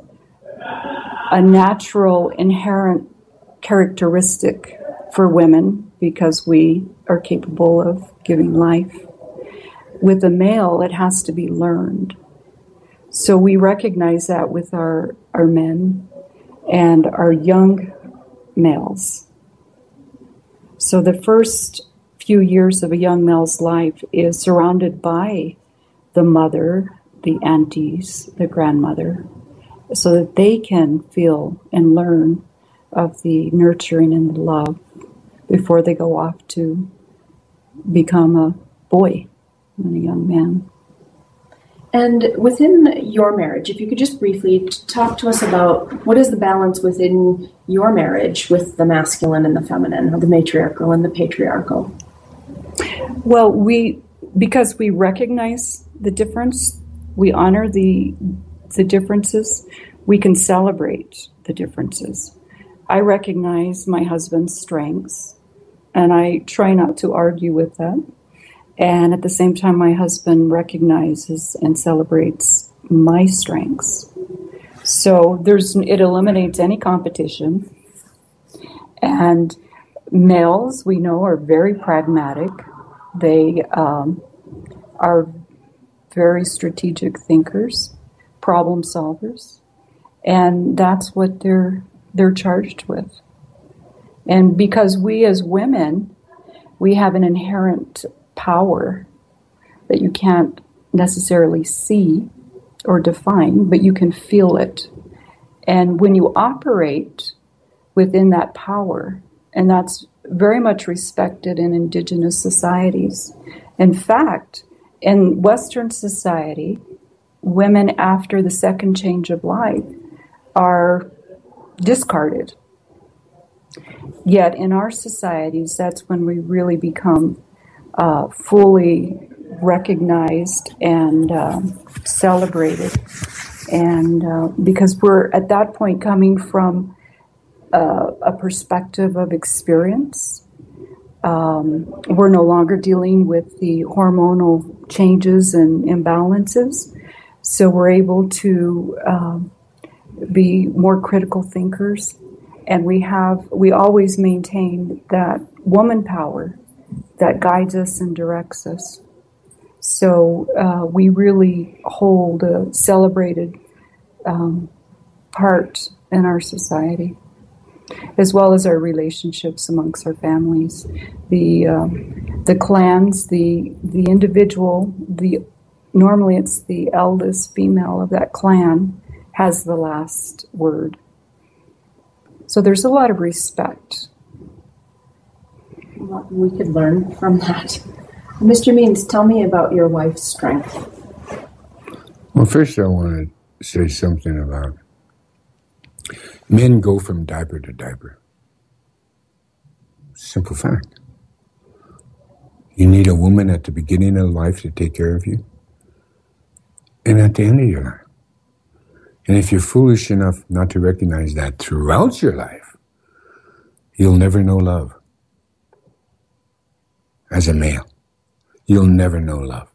a natural, inherent characteristic for women because we are capable of giving life. With a male, it has to be learned. So we recognize that with our men and our young males. So the first few years of a young male's life is surrounded by the mother, the aunties, the grandmother, so that they can feel and learn of the nurturing and the love before they go off to become a boy and a young man. And within your marriage, if you could just briefly talk to us about what is the balance within your marriage with the masculine and the feminine, or the matriarchal and the patriarchal? Well, because we recognize the difference, we honor the differences, we can celebrate the differences. I recognize my husband's strengths, and I try not to argue with that. And at the same time, my husband recognizes and celebrates my strengths. So it eliminates any competition. And males, we know, are very pragmatic. They are very strategic thinkers, problem solvers, and that's what they're charged with. And because we as women, we have an inherent power that you can't necessarily see or define, but you can feel it. And when you operate within that power, and that's very much respected in Indigenous societies. In fact, in Western society, women after the second change of life are discarded. Yet in our societies, that's when we really become fully recognized and celebrated. And because we're at that point coming from a perspective of experience, we're no longer dealing with the hormonal changes and imbalances. So we're able to be more critical thinkers. And we always maintain that woman power that guides us and directs us. So we really hold a celebrated part in our society, as well as our relationships amongst our families. The clans, the individual, normally it's the eldest female of that clan has the last word. So there's a lot of respect. What we could learn from that. Mr. Means, tell me about your wife's strength. Well, first I want to say something about men go from diaper to diaper. Simple fact. You need a woman at the beginning of life to take care of you, and at the end of your life. And if you're foolish enough not to recognize that throughout your life, you'll never know love. As a male, you'll never know love.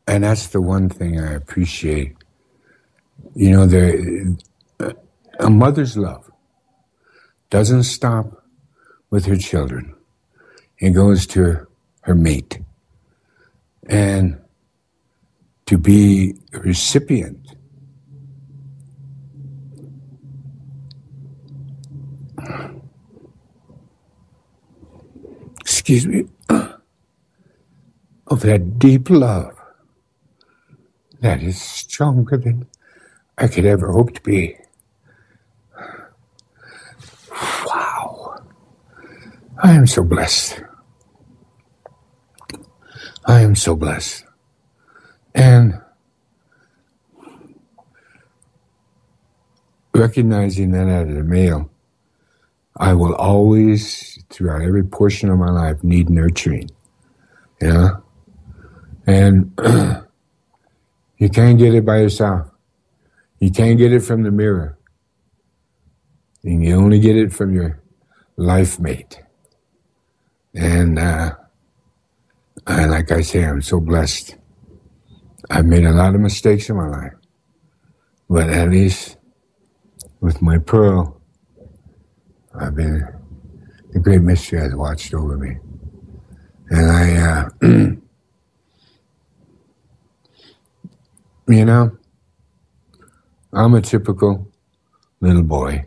And that's the one thing I appreciate. You know, a mother's love doesn't stop with her children. It goes to her mate. And to be a recipient of that deep love that is stronger than I could ever hope to be. Wow. I am so blessed. I am so blessed. And recognizing that as a male, I will always, throughout every portion of my life, need nurturing. You know? And you can't get it by yourself. You can't get it from the mirror. And you only get it from your life mate. And like I say, I'm so blessed. I've made a lot of mistakes in my life. But at least with my pearl, the great mystery has watched over me. And you know, I'm a typical little boy.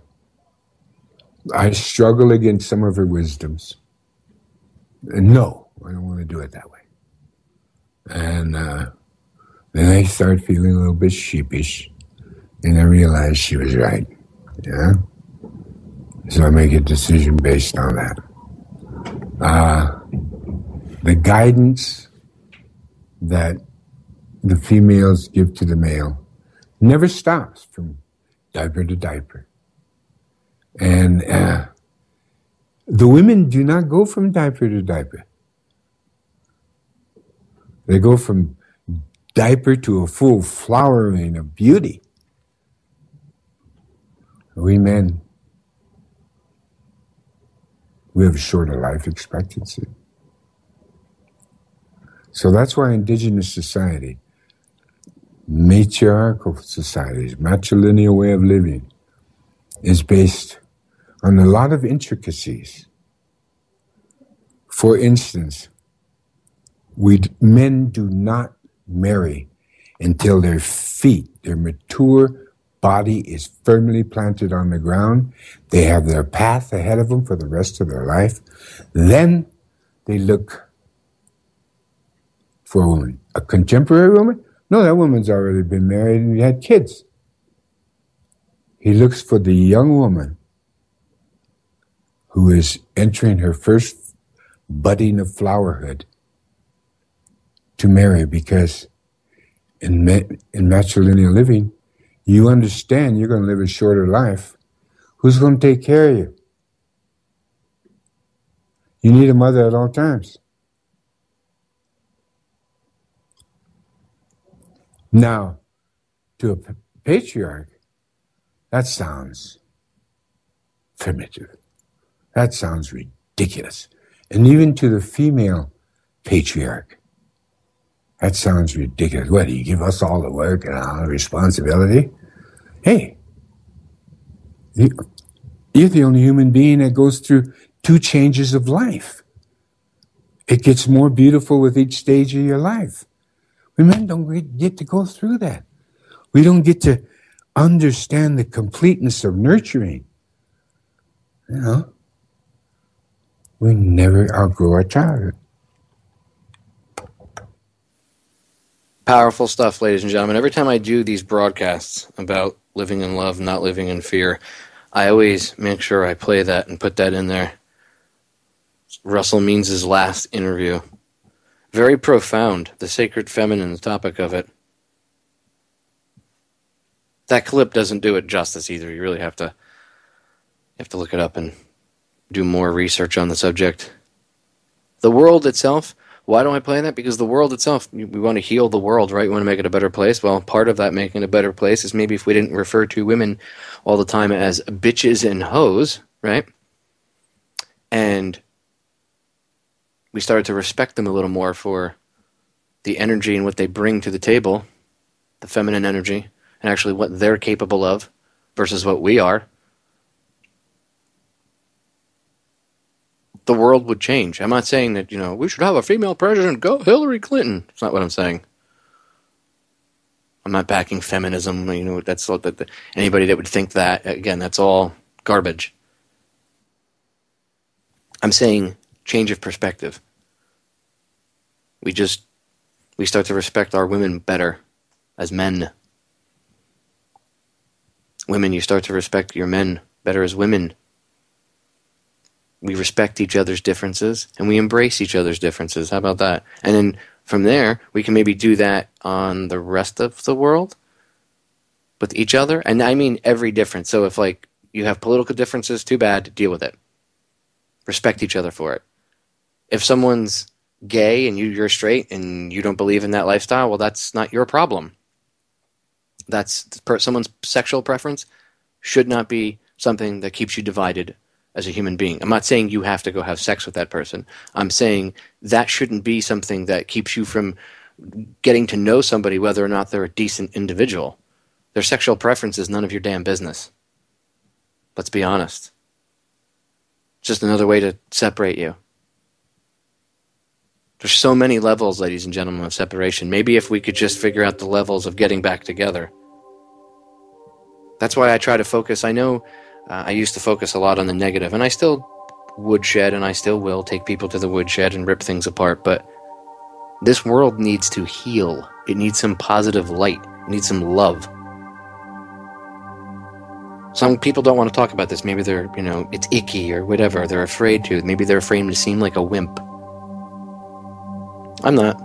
I struggle against some of her wisdoms. And no, I don't want to do it that way. And then I start feeling a little bit sheepish, and I realize she was right. Yeah? So I make a decision based on that. The guidance that the females give to the male never stops from diaper to diaper. And the women do not go from diaper to diaper. They go from diaper to a full flowering of beauty. We men, we have a shorter life expectancy. So that's why indigenous society, matriarchal societies, matrilineal way of living, is based on a lot of intricacies. For instance, men do not marry until their feet, their mature body is firmly planted on the ground. They have their path ahead of them for the rest of their life. Then they look for a woman. A contemporary woman? No, that woman's already been married and had kids. He looks for the young woman who is entering her first budding of flowerhood to marry, because in matrilineal living, you understand you're going to live a shorter life. Who's going to take care of you? You need a mother at all times. Now, to a patriarch, that sounds primitive. That sounds ridiculous. And even to the female patriarch, that sounds ridiculous. What, do you give us all the work and all the responsibility? Hey, you're the only human being that goes through 2 changes of life. It gets more beautiful with each stage of your life. We men don't get to go through that. We don't get to understand the completeness of nurturing. You know, we never outgrow our childhood. Powerful stuff, ladies and gentlemen. Every time I do these broadcasts about living in love, not living in fear, I always make sure I play that and put that in there. Russell Means' last interview. Very profound, the sacred feminine, the topic of it. That clip doesn't do it justice either. You really have to look it up and do more research on the subject. The world itself, why don't I play that? Because the world itself, we want to heal the world, right? We want to make it a better place. Well, part of that making it a better place is maybe if we didn't refer to women all the time as bitches and hoes, right? And we started to respect them a little more for the energy and what they bring to the table, the feminine energy, and actually what they're capable of versus what we are. The world would change. I'm not saying that, we should have a female president, go Hillary Clinton. That's not what I'm saying. I'm not backing feminism. That's anybody that would think that, again, that's all garbage. I'm saying change of perspective. We start to respect our women better as men. Women, you start to respect your men better as women. We respect each other's differences, and we embrace each other's differences. How about that? And then from there, we can maybe do that on the rest of the world with each other. And I mean every difference. So if, you have political differences, too bad, deal with it. Respect each other for it. If someone's gay and you're straight and you don't believe in that lifestyle, well, that's not your problem. That's someone's sexual preference should not be something that keeps you divided as a human being. I'm not saying you have to go have sex with that person. I'm saying that shouldn't be something that keeps you from getting to know somebody, whether or not they're a decent individual. Their sexual preference is none of your damn business. Let's be honest. It's just another way to separate you. There's so many levels, ladies and gentlemen, of separation. Maybe if we could just figure out the levels of getting back together. That's why I try to focus. I know I used to focus a lot on the negative, and I still woodshed, and I still will take people to the woodshed and rip things apart, but this world needs to heal. It needs some positive light. It needs some love. Some people don't want to talk about this. Maybe they're, it's icky or whatever. They're afraid to. Maybe they're afraid to seem like a wimp. I'm not.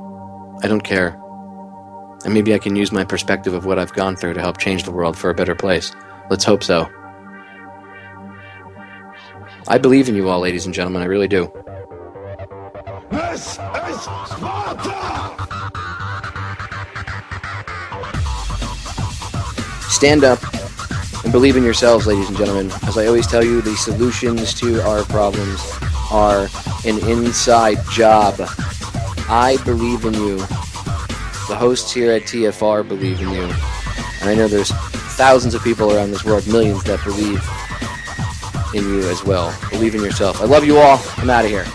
I don't care. And maybe I can use my perspective of what I've gone through to help change the world for a better place. Let's hope so. I believe in you all, ladies and gentlemen. I really do. This is Sparta! Stand up and believe in yourselves, ladies and gentlemen. As I always tell you, the solutions to our problems are an inside job. I believe in you. The hosts here at TFR believe in you. And I know there's thousands of people around this world, millions, that believe in you as well. Believe in yourself. I love you all. I'm out of here.